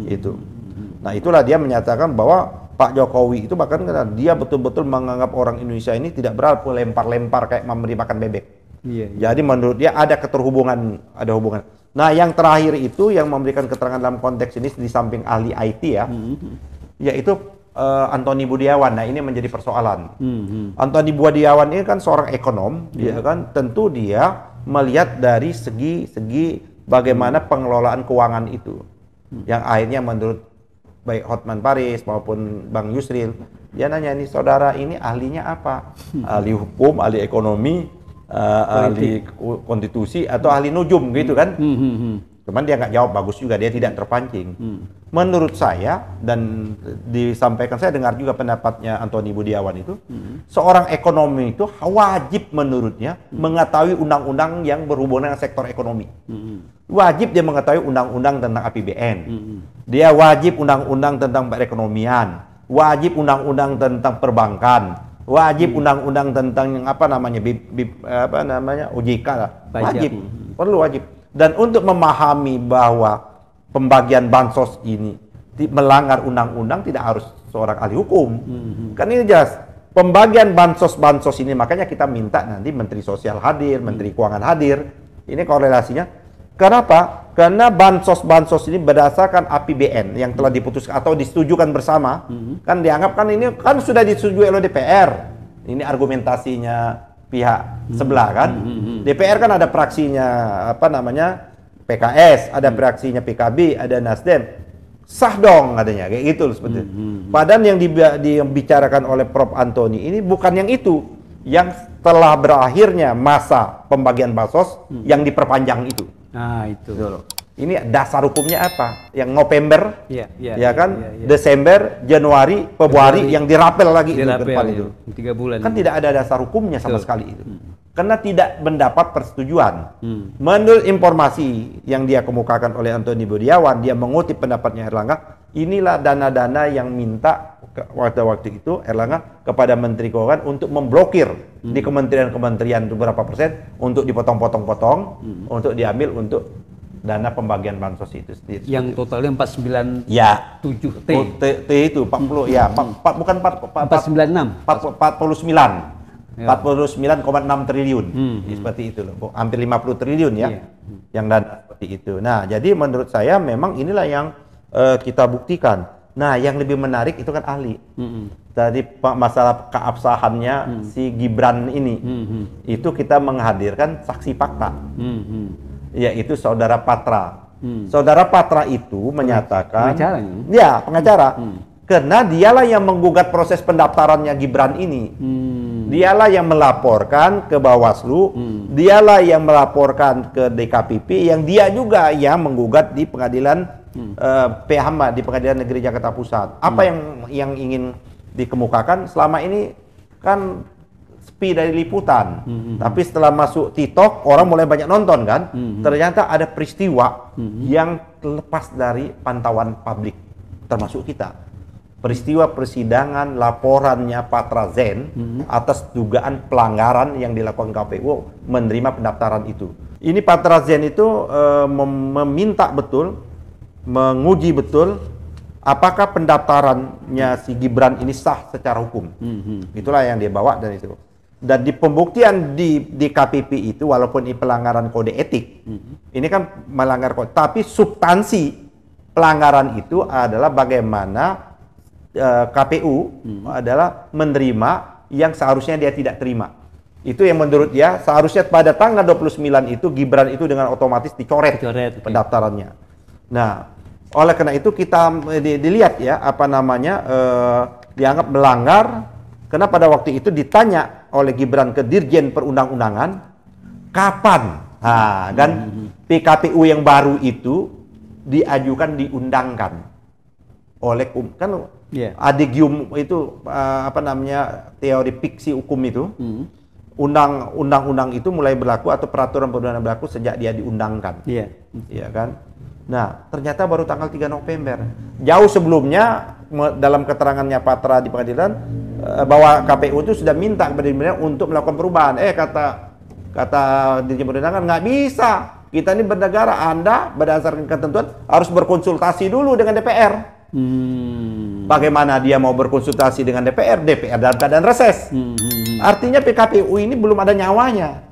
Itu. Nah, itulah dia menyatakan bahwa Pak Jokowi itu bahkan dia betul-betul menganggap orang Indonesia ini tidak berapa lempar-lempar kayak memberi makan bebek. Jadi menurut dia ada keterhubungan, ada hubungan. Nah, yang terakhir itu yang memberikan keterangan dalam konteks ini di samping ahli IT ya, yaitu Antoni Budiawan. Nah, ini menjadi persoalan. Antoni Budiawan ini kan seorang ekonom, ya kan, tentu dia melihat dari segi bagaimana pengelolaan keuangan itu. Yang akhirnya menurut baik Hotman Paris maupun Bang Yusril, dia nanya ini saudara ini ahlinya apa? Ahli hukum, ahli ekonomi, ahli konstitusi atau ahli nujum gitu kan? Cuman dia nggak jawab bagus juga, dia tidak terpancing. Menurut saya, dan disampaikan, saya dengar juga pendapatnya Antoni Budiawan itu, seorang ekonomi itu wajib menurutnya mengetahui undang-undang yang berhubungan dengan sektor ekonomi. Wajib dia mengetahui undang-undang tentang APBN. Dia wajib undang-undang tentang perekonomian, wajib undang-undang tentang perbankan, wajib undang-undang tentang yang apa namanya OJK lah. Wajib, perlu wajib. Dan untuk memahami bahwa pembagian bansos ini melanggar undang-undang tidak harus seorang ahli hukum. Kan ini jelas. Pembagian bansos ini makanya kita minta nanti Menteri Sosial hadir, Menteri Keuangan hadir. Ini korelasinya. Kenapa? Karena bansos ini berdasarkan APBN yang telah diputuskan atau disetujukan bersama. Kan dianggap kan ini kan sudah disetujui oleh DPR. Ini argumentasinya pihak sebelah kan. DPR kan ada fraksinya apa namanya PKS, ada fraksinya PKB, ada Nasdem. Sah dong adanya kayak gitu seperti itu. Padahal yang dibicarakan oleh Prof Antoni ini bukan yang itu, yang telah berakhirnya masa pembagian bansos yang diperpanjang itu. Nah, itu. Ini dasar hukumnya apa? Yang November, ya kan? Desember, Januari, Februari yang dirapel lagi itu ke depan itu. 3 bulan. Kan tidak ada dasar hukumnya sama sekali itu. Karena tidak mendapat persetujuan. Menurut informasi yang dia kemukakan oleh Antoni Budiawan, dia mengutip pendapatnya Erlangga, inilah dana-dana yang minta waktu itu Erlangga kepada Menteri Keuangan untuk memblokir di kementerian-kementerian beberapa persen untuk dipotong-potong-potong, untuk diambil untuk dana pembagian bansos itu sendiri. Yang totalnya 49 ya 7 T. T itu 40 ya, bukan 496. 49,6 triliun. Seperti itu loh. Hampir 50 triliun ya. Yang dana seperti itu. Nah, jadi menurut saya memang inilah yang kita buktikan. Nah, yang lebih menarik itu kan ahli. Tadi masalah keabsahannya si Gibran ini. Itu kita menghadirkan saksi fakta. Yaitu Saudara Patra. Saudara Patra itu menyatakan pengacara. Karena dialah yang menggugat proses pendaftarannya Gibran ini. Dialah yang melaporkan ke Bawaslu, dialah yang melaporkan ke DKPP, yang dia juga yang menggugat di pengadilan PHM, di Pengadilan Negeri Jakarta Pusat. Apa yang ingin dikemukakan selama ini kan sepi dari liputan, tapi setelah masuk TikTok orang mulai banyak nonton kan. Ternyata ada peristiwa yang lepas dari pantauan publik, termasuk kita. Peristiwa persidangan laporannya Patra Zen atas dugaan pelanggaran yang dilakukan KPU menerima pendaftaran itu. Ini Patra Zen itu meminta betul, menguji betul apakah pendaftarannya si Gibran ini sah secara hukum. Itulah yang dia bawa dan itu. Dan di pembuktian di KPP itu, walaupun ini pelanggaran kode etik, ini kan melanggar kode, tapi substansi pelanggaran itu adalah bagaimana KPU adalah menerima yang seharusnya dia tidak terima. Itu yang menurut dia seharusnya pada tanggal 29 itu Gibran itu dengan otomatis dicoret pendaftarannya. Nah, oleh karena itu kita dilihat ya apa namanya dianggap melanggar karena pada waktu itu ditanya oleh Gibran ke Dirjen Perundang-undangan kapan kan PKPU yang baru itu diajukan diundangkan oleh kan Adigium itu apa namanya teori fiksi hukum itu undang-undang itu mulai berlaku atau peraturan perundangan berlaku sejak dia diundangkan. Iya kan? Nah, ternyata baru tanggal 3 November. Jauh sebelumnya dalam keterangannya Patra di pengadilan bahwa KPU itu sudah minta kepada Gibran untuk melakukan perubahan. Kata Dirjen Perundangan nggak bisa. Kita ini bernegara, Anda berdasarkan ketentuan harus berkonsultasi dulu dengan DPR. Bagaimana dia mau berkonsultasi dengan DPR? DPR dalam keadaan reses. Artinya PKPU ini belum ada nyawanya.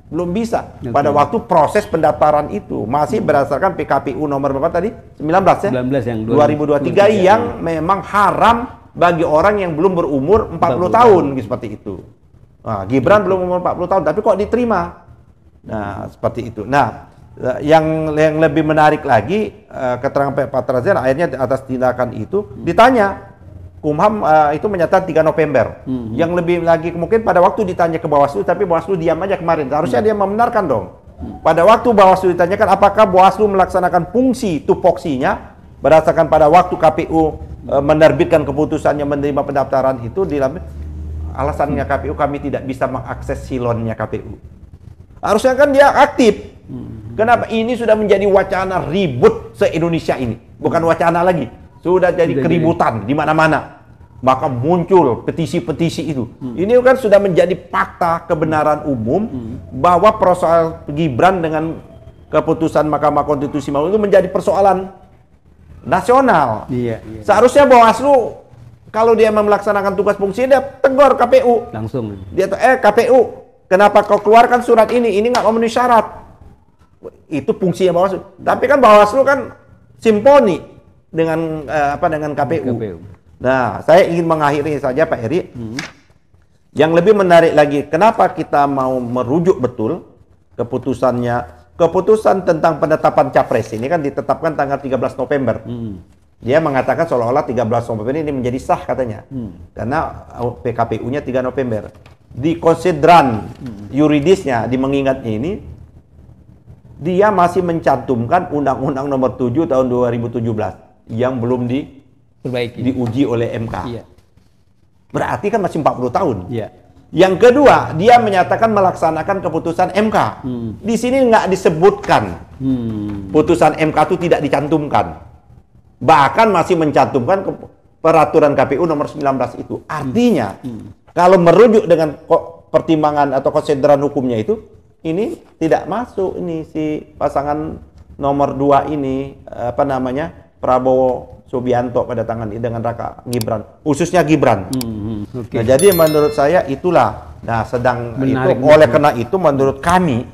Belum bisa. Pada waktu proses pendaftaran itu masih berdasarkan PKPU nomor berapa tadi? 19 ya? 19 yang 2023 yang memang haram bagi orang yang belum berumur 40 tahun seperti itu. Nah, Gibran belum umur 40 tahun tapi kok diterima. Nah, seperti itu. Nah, yang lebih menarik lagi keterangan Pak Patra akhirnya atas tindakan itu ditanya Kumham itu menyatakan 3 November. Yang lebih lagi mungkin pada waktu ditanya ke Bawaslu tapi Bawaslu diam aja kemarin. Harusnya dia membenarkan dong. Pada waktu Bawaslu ditanyakan apakah Bawaslu melaksanakan fungsi tupoksinya berdasarkan pada waktu KPU menerbitkan keputusannya menerima pendaftaran itu alasannya KPU kami tidak bisa mengakses silonnya KPU. Harusnya kan dia aktif. Kenapa? Ini sudah menjadi wacana ribut se-Indonesia ini. Bukan wacana lagi. Sudah jadi keributan di mana-mana. Maka muncul petisi-petisi itu. Ini kan sudah menjadi fakta kebenaran umum bahwa persoalan Gibran dengan keputusan Mahkamah Konstitusi itu menjadi persoalan nasional. Seharusnya Bawaslu kalau dia melaksanakan tugas fungsi dia tegur KPU. Langsung. Dia KPU, kenapa kau keluarkan surat ini? Ini nggak memenuhi syarat. Itu fungsinya Bawaslu. Tapi kan Bawaslu kan simponi dengan dengan KPU. Nah, saya ingin mengakhiri saja Pak Heri. Yang lebih menarik lagi, kenapa kita mau merujuk betul keputusannya? Keputusan tentang penetapan capres ini kan ditetapkan tanggal 13 November. Dia mengatakan seolah-olah 13 November ini menjadi sah katanya. Karena PKPU-nya 3 November. Di konsideran yuridisnya, di mengingatnya ini, dia masih mencantumkan Undang-Undang Nomor 7 tahun 2017 yang belum diuji oleh MK. Berarti kan masih 40 tahun. Yang kedua, dia menyatakan melaksanakan keputusan MK. Di sini nggak disebutkan putusan MK itu tidak dicantumkan. Bahkan masih mencantumkan peraturan KPU nomor 19 itu. Artinya, kalau merujuk dengan pertimbangan atau konsideran hukumnya itu, ini tidak masuk ini si pasangan nomor 2 ini Prabowo Subianto pada tangan ini dengan Raka Gibran, khususnya Gibran. Nah, jadi menurut saya itulah. Nah, oleh karena itu menurut kami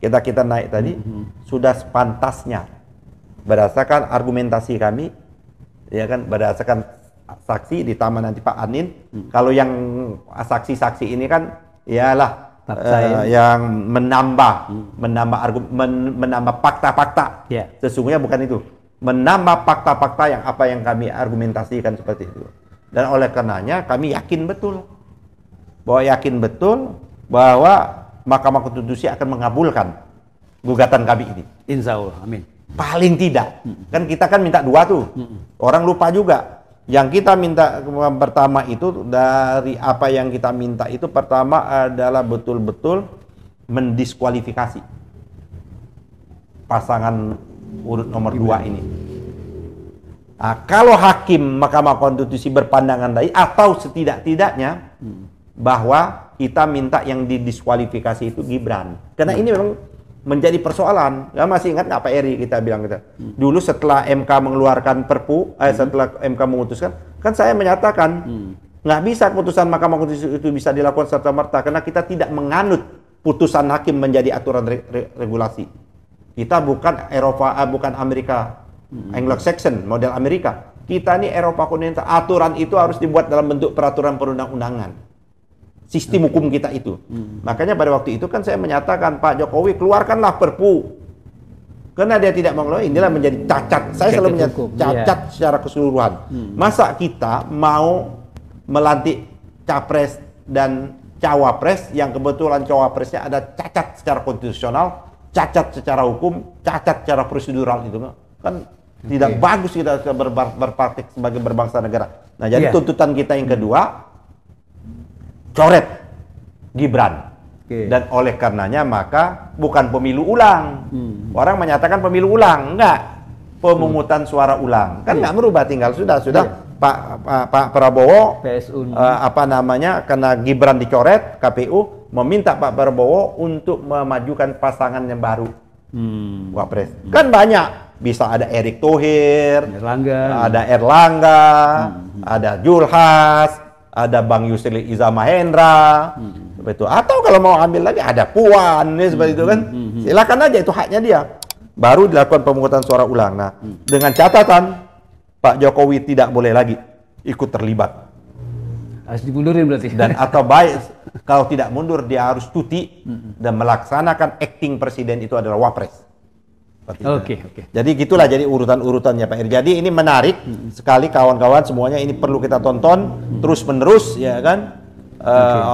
kita naik tadi sudah sepantasnya berdasarkan argumentasi kami, ya kan, berdasarkan saksi ditambah nanti Pak Anin. Kalau yang saksi-saksi ini kan ialah yang menambah fakta-fakta. Sesungguhnya bukan itu. Menambah fakta-fakta yang kami argumentasikan seperti itu. Dan oleh karenanya kami yakin betul bahwa Mahkamah Konstitusi akan mengabulkan gugatan kami ini. Insya Allah, amin. Paling tidak. Kan kita minta 2 tuh. Orang lupa juga. Yang kita minta pertama itu dari apa yang kita minta itu pertama adalah betul-betul mendiskualifikasi pasangan urut nomor 2 ini. Nah, kalau hakim Mahkamah Konstitusi berpandangan lain atau setidak-tidaknya bahwa kita minta yang didiskualifikasi itu Gibran. Karena ini memang menjadi persoalan. Ya, masih ingat nggak Pak Eri kita bilang kita dulu setelah MK mengeluarkan Perpu, setelah MK memutuskan, kan saya menyatakan nggak bisa keputusan Mahkamah Konstitusi itu bisa dilakukan serta-merta karena kita tidak menganut putusan hakim menjadi aturan regulasi. Kita bukan Eropa, bukan Amerika, Anglo-Saxon, model Amerika. Kita ini Eropa kontinental. Aturan itu harus dibuat dalam bentuk peraturan perundang-undangan. Sistem hukum kita itu. Makanya pada waktu itu kan saya menyatakan, Pak Jokowi keluarkanlah Perpu. Karena dia tidak mengelola, inilah menjadi cacat. Saya selalu menyatakan cacat secara keseluruhan. Masa kita mau melantik capres dan cawapres yang kebetulan cawapresnya ada cacat secara konstitusional, cacat secara hukum, cacat secara prosedural itu kan tidak bagus kita berpraktik sebagai berbangsa negara. Nah, jadi tuntutan kita yang kedua, coret Gibran. Dan oleh karenanya maka bukan pemilu ulang. Orang menyatakan pemilu ulang, enggak. Pemungutan suara ulang. Kan nggak merubah, tinggal sudah Pak Prabowo karena Gibran dicoret, KPU meminta Pak Prabowo untuk memajukan pasangan yang baru. Wapres. Kan banyak. Bisa ada Erick Thohir, ada Erlangga, ada Julhas, ada Bang Yusril Iza Mahendra, seperti itu. Atau kalau mau ambil lagi ada Puan, seperti itu kan. Silakan aja, itu haknya dia. Baru dilakukan pemungutan suara ulang. Nah, dengan catatan Pak Jokowi tidak boleh lagi ikut terlibat. Harus dimundurin berarti. Dan atau baik kalau tidak mundur dia harus cuti dan melaksanakan acting presiden itu adalah wapres. Oke. Jadi gitulah jadi urutan-urutannya Pak Eri. Jadi ini menarik sekali kawan-kawan semuanya, ini perlu kita tonton terus menerus ya kan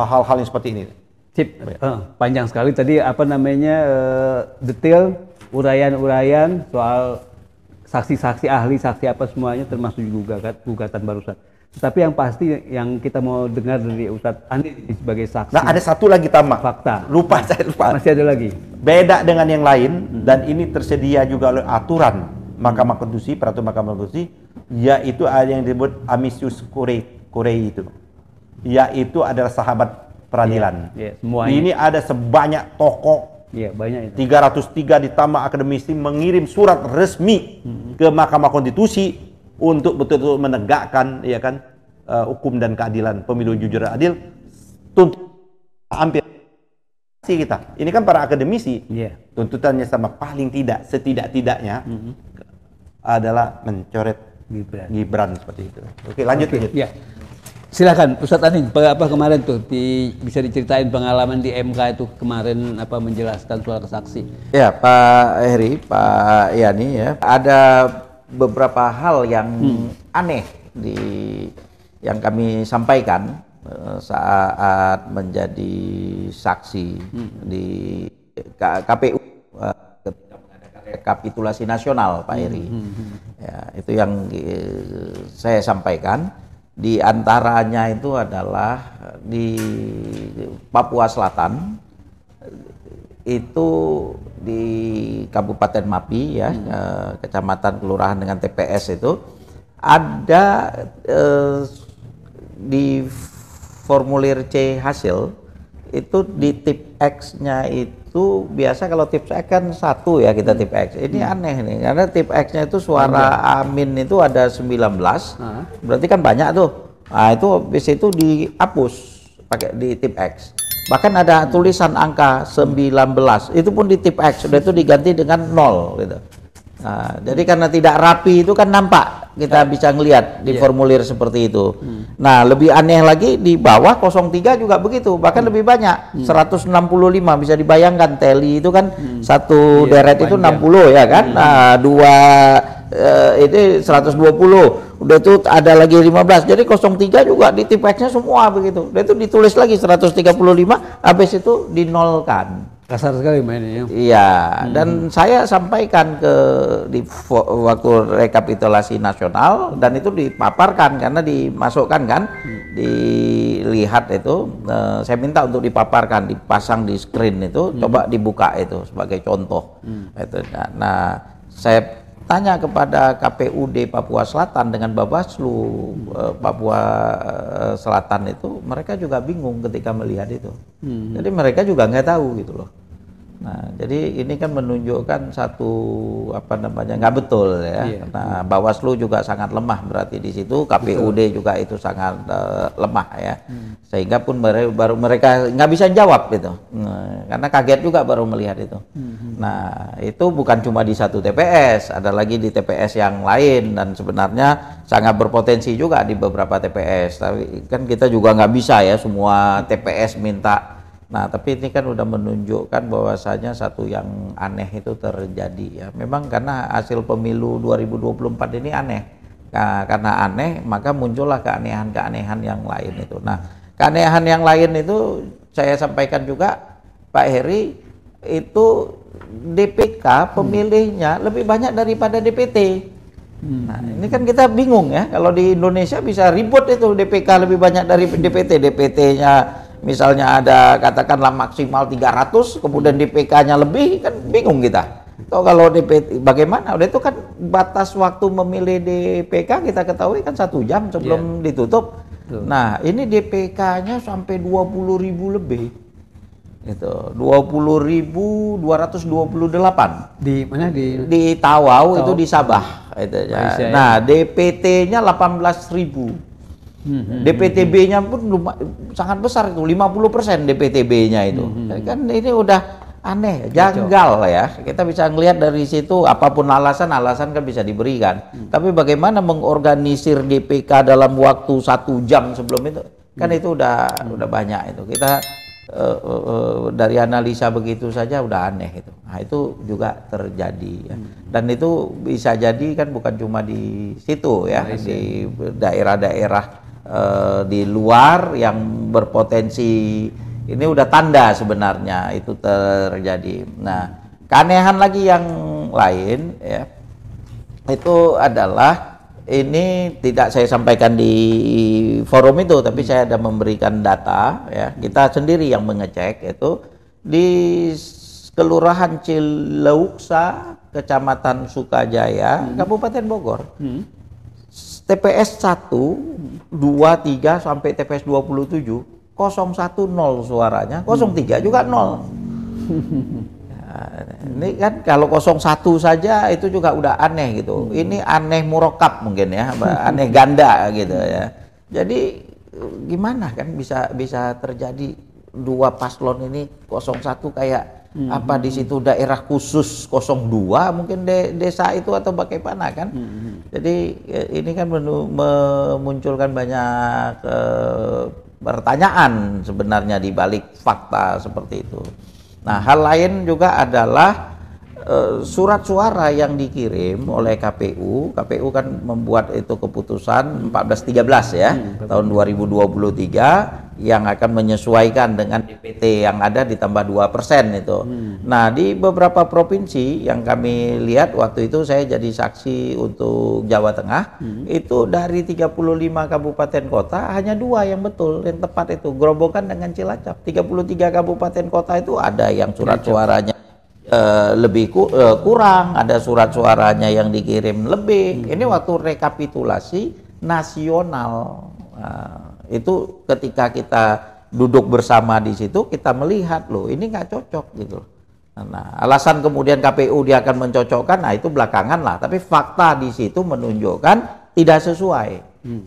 hal-hal yang seperti ini. Sip. Panjang sekali tadi detail uraian soal saksi-saksi ahli, saksi apa semuanya termasuk juga gugatan barusan. Tapi yang pasti yang kita mau dengar dari Ustadz Andi sebagai saksi. Nah, ada satu lagi tamak. Fakta. Saya lupa. Masih ada lagi. Beda dengan yang lain dan ini tersedia juga oleh aturan Mahkamah Konstitusi, peraturan Mahkamah Konstitusi, yaitu ada yang disebut amicus curiae itu. Yaitu adalah sahabat peradilan. Semuanya. Ini ada sebanyak tokoh. Banyak itu. 303 ditambah akademisi mengirim surat resmi ke Mahkamah Konstitusi untuk betul-betul menegakkan hukum dan keadilan, pemilu jujur dan adil. Hampir kita ini kan para akademisi, tuntutannya sama, paling tidak setidak-tidaknya adalah mencoret Gibran seperti itu. Oke, lanjut. Silakan Ustadz Andi, apa kemarin tuh bisa diceritain pengalaman di MK itu kemarin menjelaskan soal kesaksi? Ya Pak Heri, Pak Yani ya, ada beberapa hal yang aneh yang kami sampaikan saat menjadi saksi di KPU ketika mengadakan rekapitulasi nasional, Pak Eri. Ya, itu yang saya sampaikan. Di antaranya itu adalah di Papua Selatan, itu di Kabupaten Mapi ya, kecamatan kelurahan dengan TPS itu ada di formulir C hasil itu di tip X-nya itu biasa kalau tip X kan 1 ya kita tip X. Ini aneh nih karena tip X-nya itu suara Amin itu ada 19. Berarti kan banyak tuh. Nah, itu habis itu dihapus pakai di tip X. Bahkan ada tulisan angka 19, itu pun di tip X, sudah itu diganti dengan 0 gitu. Nah, jadi karena tidak rapi itu kan nampak, kita bisa ngelihat di formulir seperti itu. Nah, lebih aneh lagi di bawah 03 juga begitu, bahkan lebih banyak, 165, bisa dibayangkan teli itu kan satu deret itu 60 ya kan, nah ini 120, udah itu ada lagi 15, jadi 03 juga di tip X-nya semua begitu, udah itu ditulis lagi 135, habis itu dinolkan. Kasar sekali mainnya. Iya, dan saya sampaikan di waktu rekapitulasi nasional dan itu dipaparkan karena dimasukkan kan, dilihat itu, saya minta untuk dipaparkan, dipasang di screen itu, coba dibuka itu sebagai contoh. Itu. Nah, saya tanya kepada KPUD Papua Selatan dengan Bawaslu Papua Selatan itu, mereka juga bingung ketika melihat itu. Jadi mereka juga nggak tahu gitu loh. Nah, jadi ini kan menunjukkan satu apa namanya nggak betul ya. Iya. Nah, Bawaslu juga sangat lemah berarti di situ, KPUD juga itu sangat lemah ya. Sehingga pun baru mereka nggak bisa jawab itu, karena kaget juga baru melihat itu. Nah, itu bukan cuma di satu TPS, ada lagi di TPS yang lain dan sebenarnya sangat berpotensi juga di beberapa TPS. Tapi kan kita juga nggak bisa ya semua TPS minta. Nah, tapi ini kan udah menunjukkan bahwasanya satu yang aneh itu terjadi ya. Memang karena hasil pemilu 2024 ini aneh. Nah, karena aneh, maka muncullah keanehan-keanehan yang lain itu. Nah, keanehan yang lain itu saya sampaikan juga, Pak Heri, itu DPK pemilihnya lebih banyak daripada DPT. Nah, ini kan kita bingung ya, kalau di Indonesia bisa ribut itu DPK lebih banyak dari DPT. DPT-nya misalnya ada katakanlah maksimal 300, kemudian DPK-nya lebih, kan bingung kita. Kalau DPT bagaimana? Udah itu kan batas waktu memilih DPK kita ketahui kan 1 jam sebelum ditutup. Nah, ini DPK-nya sampai 20.000 lebih. Itu 20.228. Di mana Di Tawau itu di Sabah itu ya. Nah, DPT-nya 18.000. DPTB-nya pun sangat besar itu, 50% DPTB-nya itu. Kan ini udah aneh, janggal ya. Kita bisa ngelihat dari situ, apapun alasan kan bisa diberikan. Tapi bagaimana mengorganisir DPK dalam waktu 1 jam sebelum itu, kan itu udah banyak itu. Kita dari analisa begitu saja udah aneh itu. Nah, itu juga terjadi ya. Dan itu bisa jadi kan bukan cuma di situ ya, di daerah-daerah di luar yang berpotensi, ini udah tanda sebenarnya itu terjadi. Nah, keanehan lagi yang lain ya, itu adalah, ini tidak saya sampaikan di forum itu, tapi saya ada memberikan data ya, kita sendiri yang mengecek itu di Kelurahan Cileuksa, Kecamatan Sukajaya, Kabupaten Bogor. TPS 1, 2, 3 sampai TPS 27, 01 0 suaranya, 03 juga 0. Nah, ini kan kalau 01 saja itu juga udah aneh gitu. Ini aneh murokab mungkin ya, aneh ganda gitu ya. Jadi gimana kan bisa terjadi dua paslon ini 01 kayak apa di situ daerah khusus 02 mungkin desa itu atau bagaimana kan. Jadi ini kan memunculkan banyak pertanyaan sebenarnya di balik fakta seperti itu. Nah, hal lain juga adalah surat suara yang dikirim oleh KPU. KPU kan membuat itu keputusan 1413 ya, tahun 2023 yang akan menyesuaikan dengan DPT yang ada ditambah 2% itu. Nah, di beberapa provinsi yang kami lihat waktu itu saya jadi saksi untuk Jawa Tengah, itu dari 35 kabupaten kota hanya 2 yang betul, yang tepat itu Grobogan dengan Cilacap. 33 kabupaten kota itu ada yang surat suaranya lebih kurang, ada surat suaranya yang dikirim lebih. Ini waktu rekapitulasi nasional. Itu ketika kita duduk bersama di situ, kita melihat loh ini nggak cocok gitu. Nah, alasan kemudian KPU dia akan mencocokkan, nah itu belakangan lah. Tapi fakta di situ menunjukkan tidak sesuai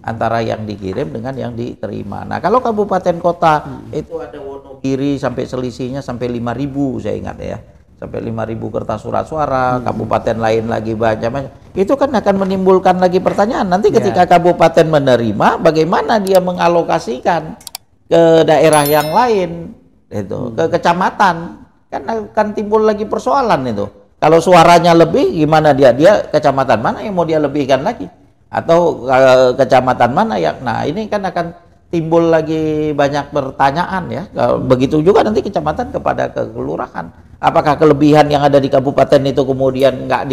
antara yang dikirim dengan yang diterima. Nah, kalau kabupaten kota itu ada Wonogiri sampai selisihnya sampai 5.000 saya ingat ya. Sampai 5.000 kertas surat suara, kabupaten lain lagi banyak. Itu kan akan menimbulkan lagi pertanyaan. Nanti ketika kabupaten menerima, bagaimana dia mengalokasikan ke daerah yang lain, itu ke kecamatan, kan akan timbul lagi persoalan itu. Kalau suaranya lebih, gimana dia kecamatan mana yang mau dia lebihkan lagi, atau kecamatan mana yang, nah ini kan akan timbul lagi banyak pertanyaan ya. Begitu juga nanti kecamatan kepada kelurahan. Apakah kelebihan yang ada di kabupaten itu kemudian nggak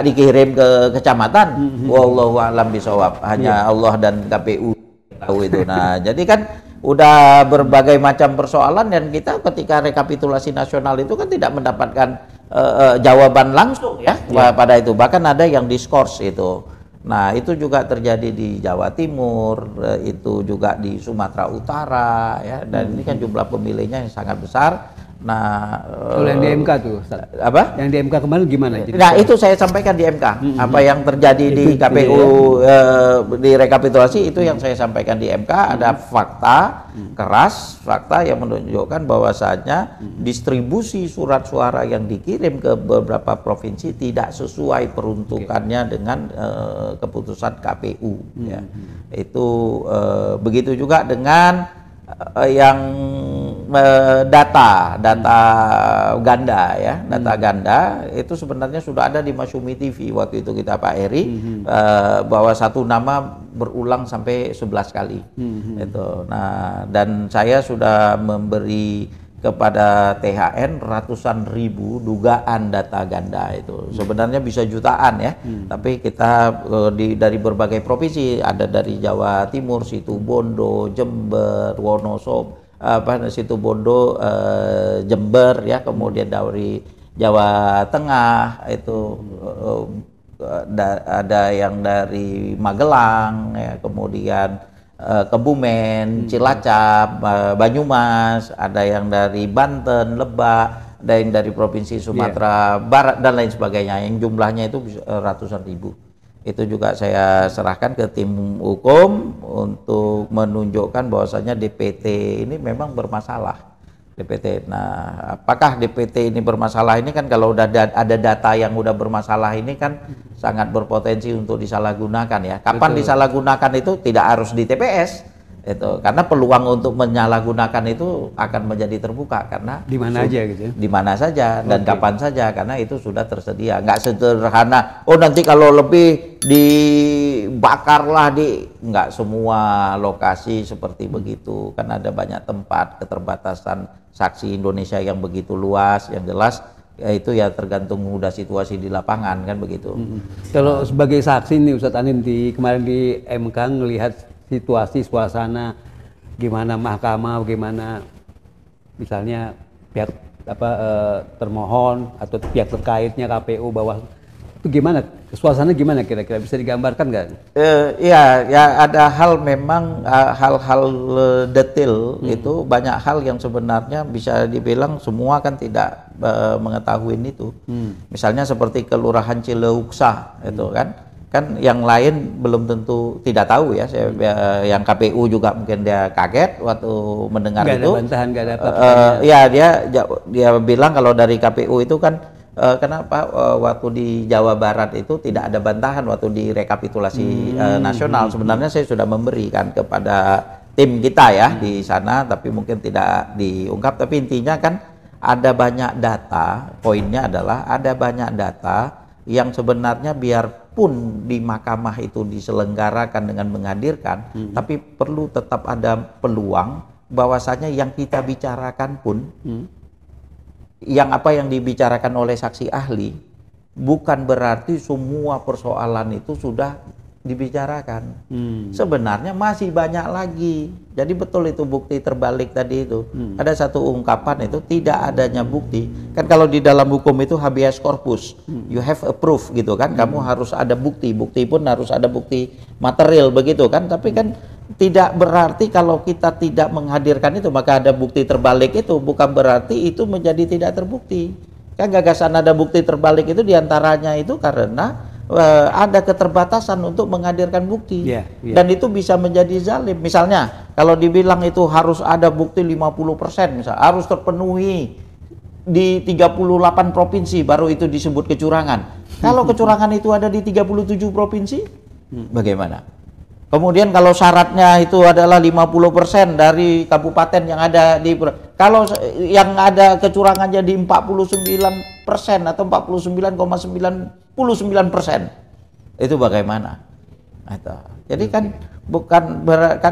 dikirim ke kecamatan? Wallahu a'lam bishawab. Hanya Allah dan KPU tahu itu. Nah, jadi kan udah berbagai macam persoalan, dan kita ketika rekapitulasi nasional itu kan tidak mendapatkan jawaban langsung ya pada itu. Bahkan ada yang diskors itu. Nah, itu juga terjadi di Jawa Timur, itu juga di Sumatera Utara ya, dan ini kan jumlah pemilihnya yang sangat besar. Nah, Kalau yang di MK tuh, Ustaz. apa? Yang di MK kemarin gimana? Nah, itu saya sampaikan di MK. Apa yang terjadi di Itu KPU di rekapitulasi itu yang saya sampaikan di MK. Ada fakta keras, fakta yang menunjukkan bahwasanya distribusi surat suara yang dikirim ke beberapa provinsi tidak sesuai peruntukannya dengan keputusan KPU. Ya. Itu begitu juga dengan yang data ganda ya, data ganda itu sebenarnya sudah ada di Masyumi TV waktu itu kita Pak Eri bahwa satu nama berulang sampai 11 kali. Itu. Nah, dan saya sudah memberi kepada THN ratusan ribu dugaan data ganda itu. Sebenarnya bisa jutaan ya. Tapi kita dari berbagai provinsi, ada dari Jawa Timur, Situbondo, Jember, Wonosobo, Situbondo, Jember ya, kemudian dari Jawa Tengah itu ada yang dari Magelang ya, kemudian Kebumen, Cilacap, Banyumas, ada yang dari Banten, Lebak, ada yang dari Provinsi Sumatera Barat dan lain sebagainya, yang jumlahnya itu ratusan ribu. Itu juga saya serahkan ke tim hukum untuk menunjukkan bahwasanya DPT ini memang bermasalah. DPT. Nah, apakah DPT ini bermasalah ini kan kalau udah ada data yang udah bermasalah ini kan sangat berpotensi untuk disalahgunakan ya. Kapan disalahgunakan itu tidak harus di TPS. Itu karena peluang untuk menyalahgunakan itu akan menjadi terbuka karena di mana aja gitu ya. Di mana saja dan kapan saja karena itu sudah tersedia. Nggak sederhana, oh nanti kalau lebih dibakarlah nggak semua lokasi seperti begitu. Kan ada banyak tempat, keterbatasan saksi Indonesia yang begitu luas, yang jelas ya itu ya tergantung udah situasi di lapangan kan begitu. Kalau sebagai saksi nih Ustadz Anin kemarin di MK ngelihat situasi suasana gimana mahkamah, bagaimana misalnya pihak termohon atau pihak terkaitnya KPU bawah itu gimana suasana gimana kira-kira bisa digambarkan nggak? Ya ada hal memang hal-hal detail itu banyak hal yang sebenarnya bisa dibilang semua kan tidak mengetahui itu. Misalnya seperti Kelurahan Cileuksa itu kan yang lain belum tentu tidak tahu ya. Yang KPU juga mungkin dia kaget waktu mendengar gak itu. Ada bantahan, gak ada apa-apa. Ya dia bilang kalau dari KPU itu kan kenapa waktu di Jawa Barat itu tidak ada bantahan waktu di rekapitulasi nasional. Sebenarnya saya sudah memberikan kepada tim kita ya di sana, tapi mungkin tidak diungkap. Tapi intinya kan ada banyak data. Poinnya adalah ada banyak data yang sebenarnya biarpun di mahkamah itu diselenggarakan dengan menghadirkan, tapi perlu tetap ada peluang bahwasanya yang kita bicarakan pun, yang dibicarakan oleh saksi ahli, bukan berarti semua persoalan itu sudah dibicarakan. Sebenarnya masih banyak lagi. Jadi betul itu bukti terbalik tadi itu. Ada satu ungkapan itu tidak adanya bukti. Kan kalau di dalam hukum itu habeas corpus. You have a proof gitu kan. Kamu harus ada bukti. Bukti pun harus ada bukti material begitu kan. Tapi kan tidak berarti kalau kita tidak menghadirkan itu maka ada bukti terbalik itu bukan berarti itu menjadi tidak terbukti. Kan gagasan ada bukti terbalik itu diantaranya itu karena ada keterbatasan untuk menghadirkan bukti dan itu bisa menjadi zalim. Misalnya kalau dibilang itu harus ada bukti 50%, misal harus terpenuhi di 38 provinsi baru itu disebut kecurangan. Kalau kecurangan itu ada di 37 provinsi, bagaimana? Kemudian kalau syaratnya itu adalah 50% dari kabupaten yang ada di, kalau yang ada kecurangannya di 49% atau 49,99%, itu bagaimana? Jadi kan bukan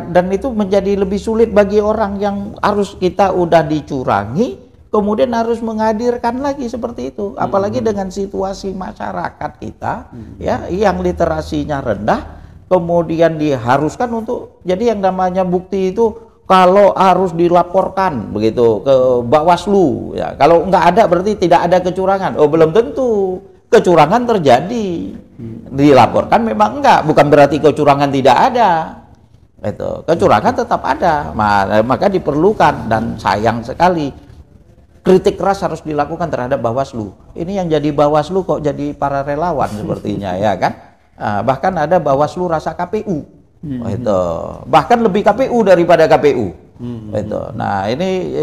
dan itu menjadi lebih sulit bagi orang yang harus kita udah dicurangi, kemudian harus menghadirkan lagi seperti itu. Apalagi dengan situasi masyarakat kita, ya, yang literasinya rendah. Kemudian diharuskan untuk jadi yang namanya bukti itu kalau harus dilaporkan begitu ke Bawaslu ya. Kalau nggak ada berarti tidak ada kecurangan. Oh, belum tentu kecurangan terjadi. Dilaporkan memang enggak, bukan berarti kecurangan tidak ada. Itu kecurangan tetap ada. Maka diperlukan dan sayang sekali kritik keras harus dilakukan terhadap Bawaslu. Ini yang jadi Bawaslu kok jadi para relawan sepertinya ya kan. Bahkan ada Bawaslu rasa KPU. Itu. Bahkan lebih KPU daripada KPU. Itu. Nah, ini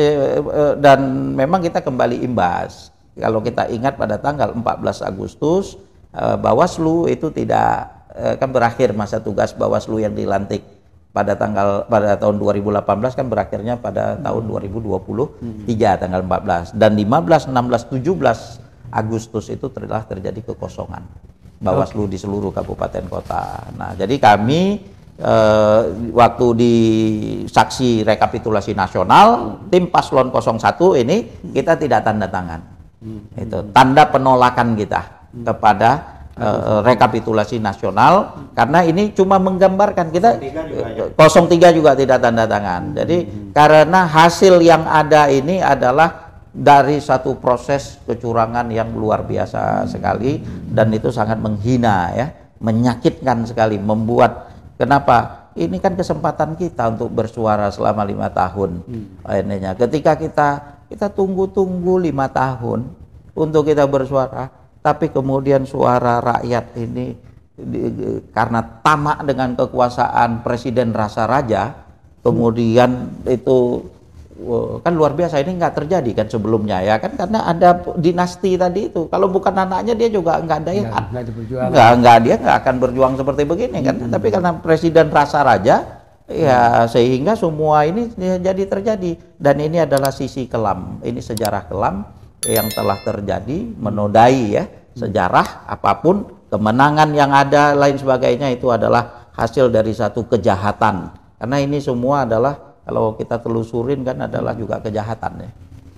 dan memang kita kembali imbas. Kalau kita ingat pada tanggal 14 Agustus Bawaslu itu tidak kan berakhir masa tugas Bawaslu yang dilantik pada tahun 2018 kan berakhirnya pada tahun 2023 tanggal 14 dan 15, 16, 17 Agustus itu telah terjadi kekosongan Bawaslu di seluruh kabupaten kota. Nah, jadi kami waktu di saksi rekapitulasi nasional tim paslon 01 ini kita tidak tanda tangan. Itu tanda penolakan kita kepada rekapitulasi nasional karena ini cuma menggambarkan kita 03 juga tidak tanda tangan. Jadi karena hasil yang ada ini adalah dari satu proses kecurangan yang luar biasa sekali dan itu sangat menghina ya, menyakitkan sekali, membuat kenapa ini kan kesempatan kita untuk bersuara selama 5 tahun. Akhirnya ketika kita tunggu-tunggu 5 tahun untuk kita bersuara, tapi kemudian suara rakyat ini karena tamak dengan kekuasaan presiden rasa raja, kemudian itu kan luar biasa. Ini nggak terjadi kan sebelumnya ya kan, karena ada dinasti tadi itu. Kalau bukan anaknya dia juga nggak ada yang dia nggak akan berjuang seperti begini kan. Tapi karena presiden rasa raja ya sehingga semua ini jadi terjadi, dan ini adalah sisi kelam, ini sejarah kelam yang telah terjadi, menodai ya sejarah apapun, kemenangan yang ada lain sebagainya itu adalah hasil dari satu kejahatan, karena ini semua adalah kalau kita telusurin kan adalah juga kejahatan ya.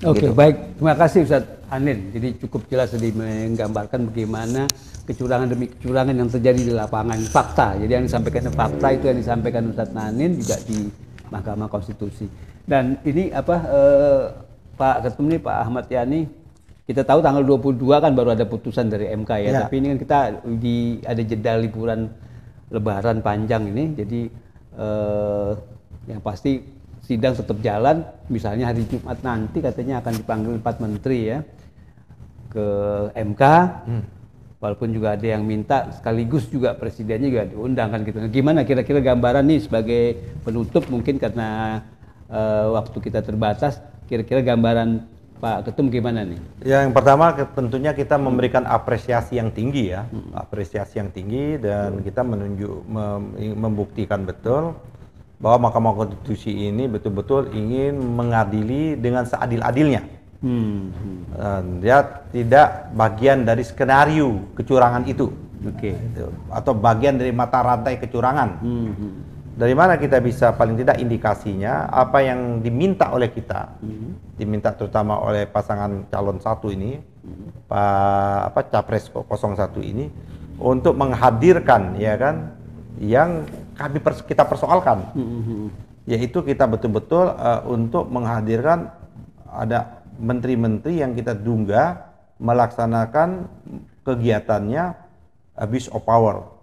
Oke, gitu. Baik, terima kasih Ustadz Anin. Jadi cukup jelas tadi menggambarkan bagaimana kecurangan demi kecurangan yang terjadi di lapangan, fakta. Jadi yang disampaikan fakta itu yang disampaikan Ustadz Anin juga di Mahkamah Konstitusi. Dan ini Pak Ketum nih, Pak Ahmad Yani, kita tahu tanggal 22 kan baru ada putusan dari MK ya. Tapi ini kan kita ada jeda liburan Lebaran panjang ini, jadi yang pasti sidang tetap jalan. Misalnya hari Jumat nanti katanya akan dipanggil 4 menteri ya ke MK. Walaupun juga ada yang minta sekaligus juga presidennya juga diundang kan gitu. Gimana kira-kira gambaran nih sebagai penutup, mungkin karena waktu kita terbatas, kira-kira gambaran Pak Ketum gimana nih? Ya, yang pertama tentunya kita memberikan apresiasi yang tinggi ya, apresiasi yang tinggi, dan kita membuktikan betul bahwa Mahkamah Konstitusi ini betul-betul ingin mengadili dengan seadil-adilnya. Dia tidak bagian dari skenario kecurangan itu, atau bagian dari mata rantai kecurangan. Dari mana kita bisa paling tidak indikasinya apa yang diminta oleh kita, diminta terutama oleh pasangan calon 1 ini, Capres 01 ini, untuk menghadirkan ya kan yang kita persoalkan, yaitu kita betul-betul untuk menghadirkan ada menteri-menteri yang kita duga melaksanakan kegiatannya abuse of power.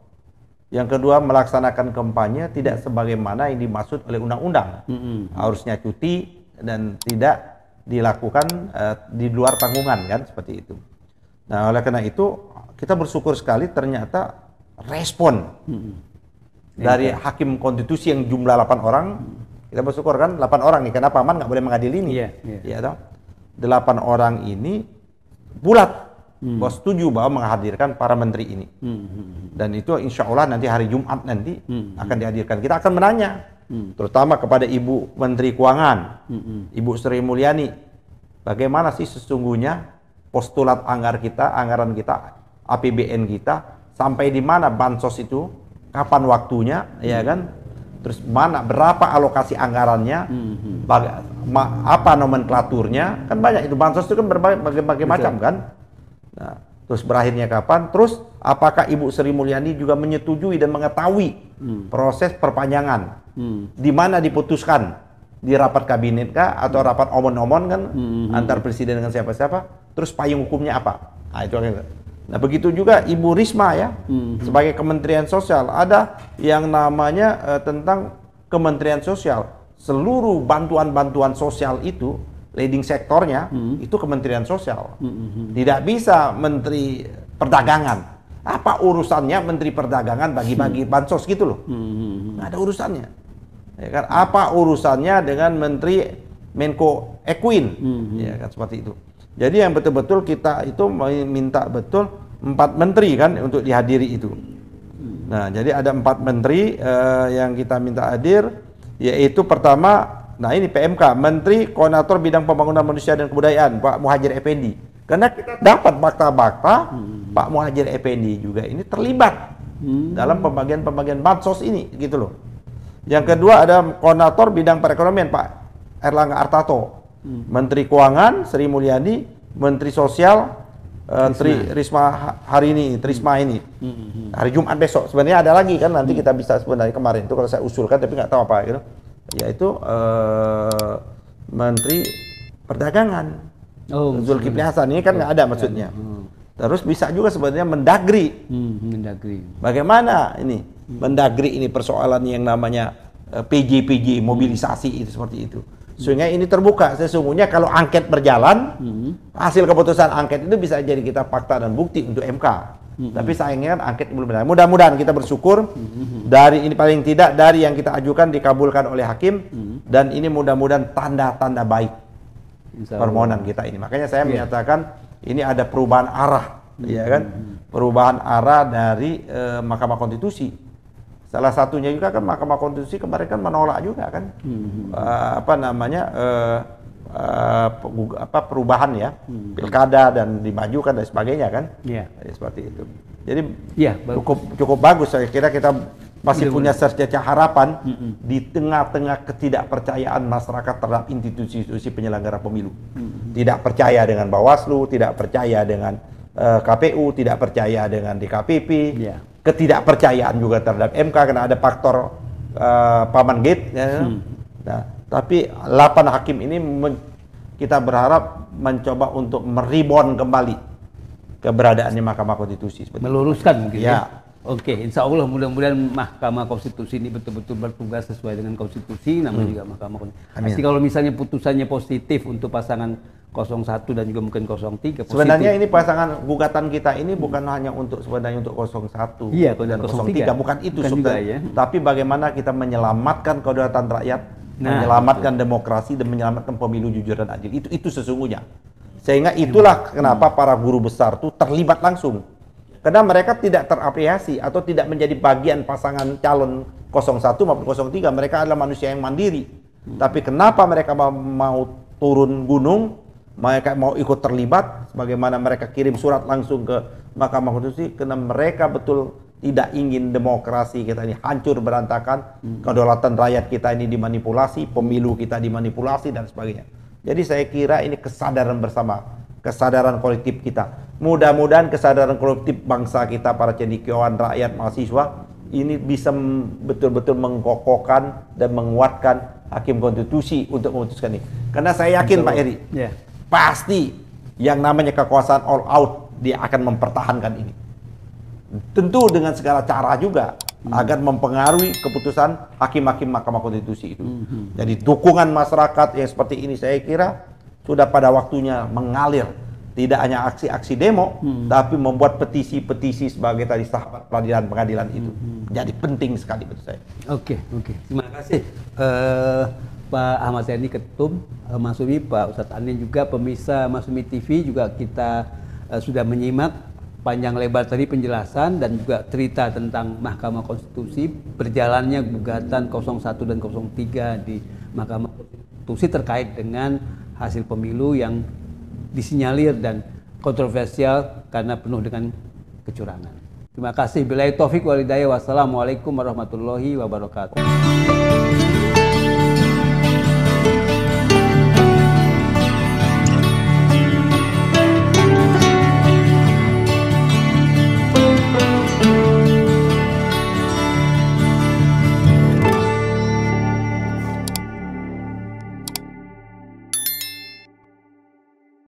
Yang kedua, melaksanakan kampanye tidak sebagaimana yang dimaksud oleh undang-undang. Harusnya cuti dan tidak dilakukan di luar tanggungan kan, seperti itu. Nah, oleh karena itu kita bersyukur sekali ternyata respon dari hakim konstitusi yang jumlah 8 orang. Kita bersyukur kan 8 orang nih, kenapa Aman nggak boleh mengadili ini? Ya, 8 orang ini bulat bahwa setuju bahwa menghadirkan para menteri ini. Dan itu insya Allah nanti hari Jumat nanti akan dihadirkan. Kita akan menanya terutama kepada Ibu Menteri Keuangan, Ibu Sri Mulyani, bagaimana sih sesungguhnya postulat anggaran kita, APBN kita, sampai di mana bansos itu, kapan waktunya, ya kan? Terus berapa alokasi anggarannya, apa nomenklaturnya, kan banyak itu. Bansos itu kan berbagai macam kan. Nah, terus berakhirnya kapan? Terus apakah Ibu Sri Mulyani juga menyetujui dan mengetahui proses perpanjangan? Di mana diputuskan? Di rapat kabinet kah? Atau rapat omon-omon kan? Antar presiden dengan siapa-siapa? Terus payung hukumnya apa? Nah, itu. Nah, begitu juga Ibu Risma ya, sebagai Kementerian Sosial, ada yang namanya tentang Kementerian Sosial. Seluruh bantuan-bantuan sosial itu leading sektornya itu Kementerian Sosial. Tidak bisa Menteri Perdagangan. Apa urusannya Menteri Perdagangan bagi-bagi bansos gitu loh? Nggak ada urusannya. Ya kan? Apa urusannya dengan Menteri Menko Equin? Ya kan seperti itu. Jadi yang betul-betul kita itu minta betul 4 menteri kan untuk dihadiri itu. Nah, jadi ada 4 menteri yang kita minta hadir, yaitu pertama, nah ini PMK, Menteri Koordinator Bidang Pembangunan Manusia dan Kebudayaan, Pak Muhadjir Effendi. Karena kita dapat fakta-fakta, Pak Muhadjir Effendi juga ini terlibat dalam pembagian bansos ini, gitu loh. Yang kedua ada Koordinator Bidang Perekonomian, Pak Erlangga Artarto, Menteri Keuangan Sri Mulyani, Menteri Sosial Trisma hari ini, Trisma ini, hari Jumat besok. Sebenarnya ada lagi kan, nanti kita bisa sebenarnya kemarin itu kalau saya usulkan tapi nggak tahu apa gitu, yaitu Menteri Perdagangan Zulkifli Hasan ini kan nggak ada maksudnya. Terus bisa juga sebenarnya Mendagri. Mendagri. Bagaimana ini Mendagri ini persoalan yang namanya PJ mobilisasi itu seperti itu. Sehingga ini terbuka. Sesungguhnya kalau angket berjalan, hasil keputusan angket itu bisa jadi kita fakta dan bukti untuk MK. Tapi sayangnya kan angket belum berjalan. Mudah-mudahan kita bersyukur dari ini paling tidak dari yang kita ajukan dikabulkan oleh hakim, dan ini mudah-mudahan tanda-tanda baik permohonan kita ini. Makanya saya menyatakan ini ada perubahan arah, ya kan? Perubahan arah dari Mahkamah Konstitusi. Salah satunya juga kan Mahkamah Konstitusi kemarin kan menolak juga kan perubahan ya pilkada dan dimajukan dan sebagainya kan, seperti itu. Jadi cukup bagus, saya kira kita masih punya secercah harapan di tengah-tengah ketidakpercayaan masyarakat terhadap institusi penyelenggara pemilu. Tidak percaya dengan Bawaslu, tidak percaya dengan KPU, tidak percaya dengan DKPP, ketidakpercayaan juga terhadap MK karena ada faktor Paman Gate. Nah, tapi 8 hakim ini kita berharap mencoba untuk meribon kembali keberadaannya Mahkamah Konstitusi. Meluruskan mungkin ya. Oke, insya Allah mudah-mudahan Mahkamah Konstitusi ini betul-betul bertugas sesuai dengan konstitusi, namanya juga Mahkamah Konstitusi. Pasti kalau misalnya putusannya positif untuk pasangan 01 dan juga mungkin 03 positif. Sebenarnya ini pasangan gugatan kita ini bukan hanya untuk sebenarnya untuk 01 dan 03, bukan itu sebenarnya. Tapi bagaimana kita menyelamatkan kedaulatan rakyat, menyelamatkan demokrasi dan menyelamatkan pemilu jujur dan adil. Itu sesungguhnya. Sehingga itulah kenapa para guru besar itu terlibat langsung. Karena mereka tidak terapresiasi atau tidak menjadi bagian pasangan calon 01 maupun 03. Mereka adalah manusia yang mandiri. Tapi kenapa mereka mau turun gunung, mereka mau ikut terlibat, sebagaimana mereka kirim surat langsung ke Mahkamah Konstitusi, karena mereka betul tidak ingin demokrasi kita ini hancur berantakan, kedaulatan rakyat kita ini dimanipulasi, pemilu kita dimanipulasi dan sebagainya. Jadi saya kira ini kesadaran bersama, kesadaran kolektif kita. Mudah-mudahan kesadaran kolektif bangsa kita, para cendekiawan, rakyat, mahasiswa, ini bisa betul-betul mengkokohkan dan menguatkan hakim konstitusi untuk memutuskan ini. Karena saya yakin Pak Eri, pasti yang namanya kekuasaan all out, dia akan mempertahankan ini. Tentu dengan segala cara juga, agar mempengaruhi keputusan hakim-hakim Mahkamah Konstitusi itu. Jadi dukungan masyarakat yang seperti ini saya kira sudah pada waktunya mengalir. Tidak hanya aksi-aksi demo, tapi membuat petisi-petisi sebagai tadi sahabat peradilan pengadilan itu. Jadi penting sekali menurut saya. Oke. Terima kasih Pak Ahmad Yani Ketum Masyumi, Pak Ustadz Anin juga, pemirsa Masyumi TV juga kita sudah menyimak panjang lebar tadi penjelasan dan juga cerita tentang Mahkamah Konstitusi, berjalannya gugatan 01 dan 03 di Mahkamah Konstitusi terkait dengan hasil pemilu yang disinyalir dan kontroversial karena penuh dengan kecurangan. Terima kasih. Billahi taufik wal hidayah. Wassalamualaikum warahmatullahi wabarakatuh.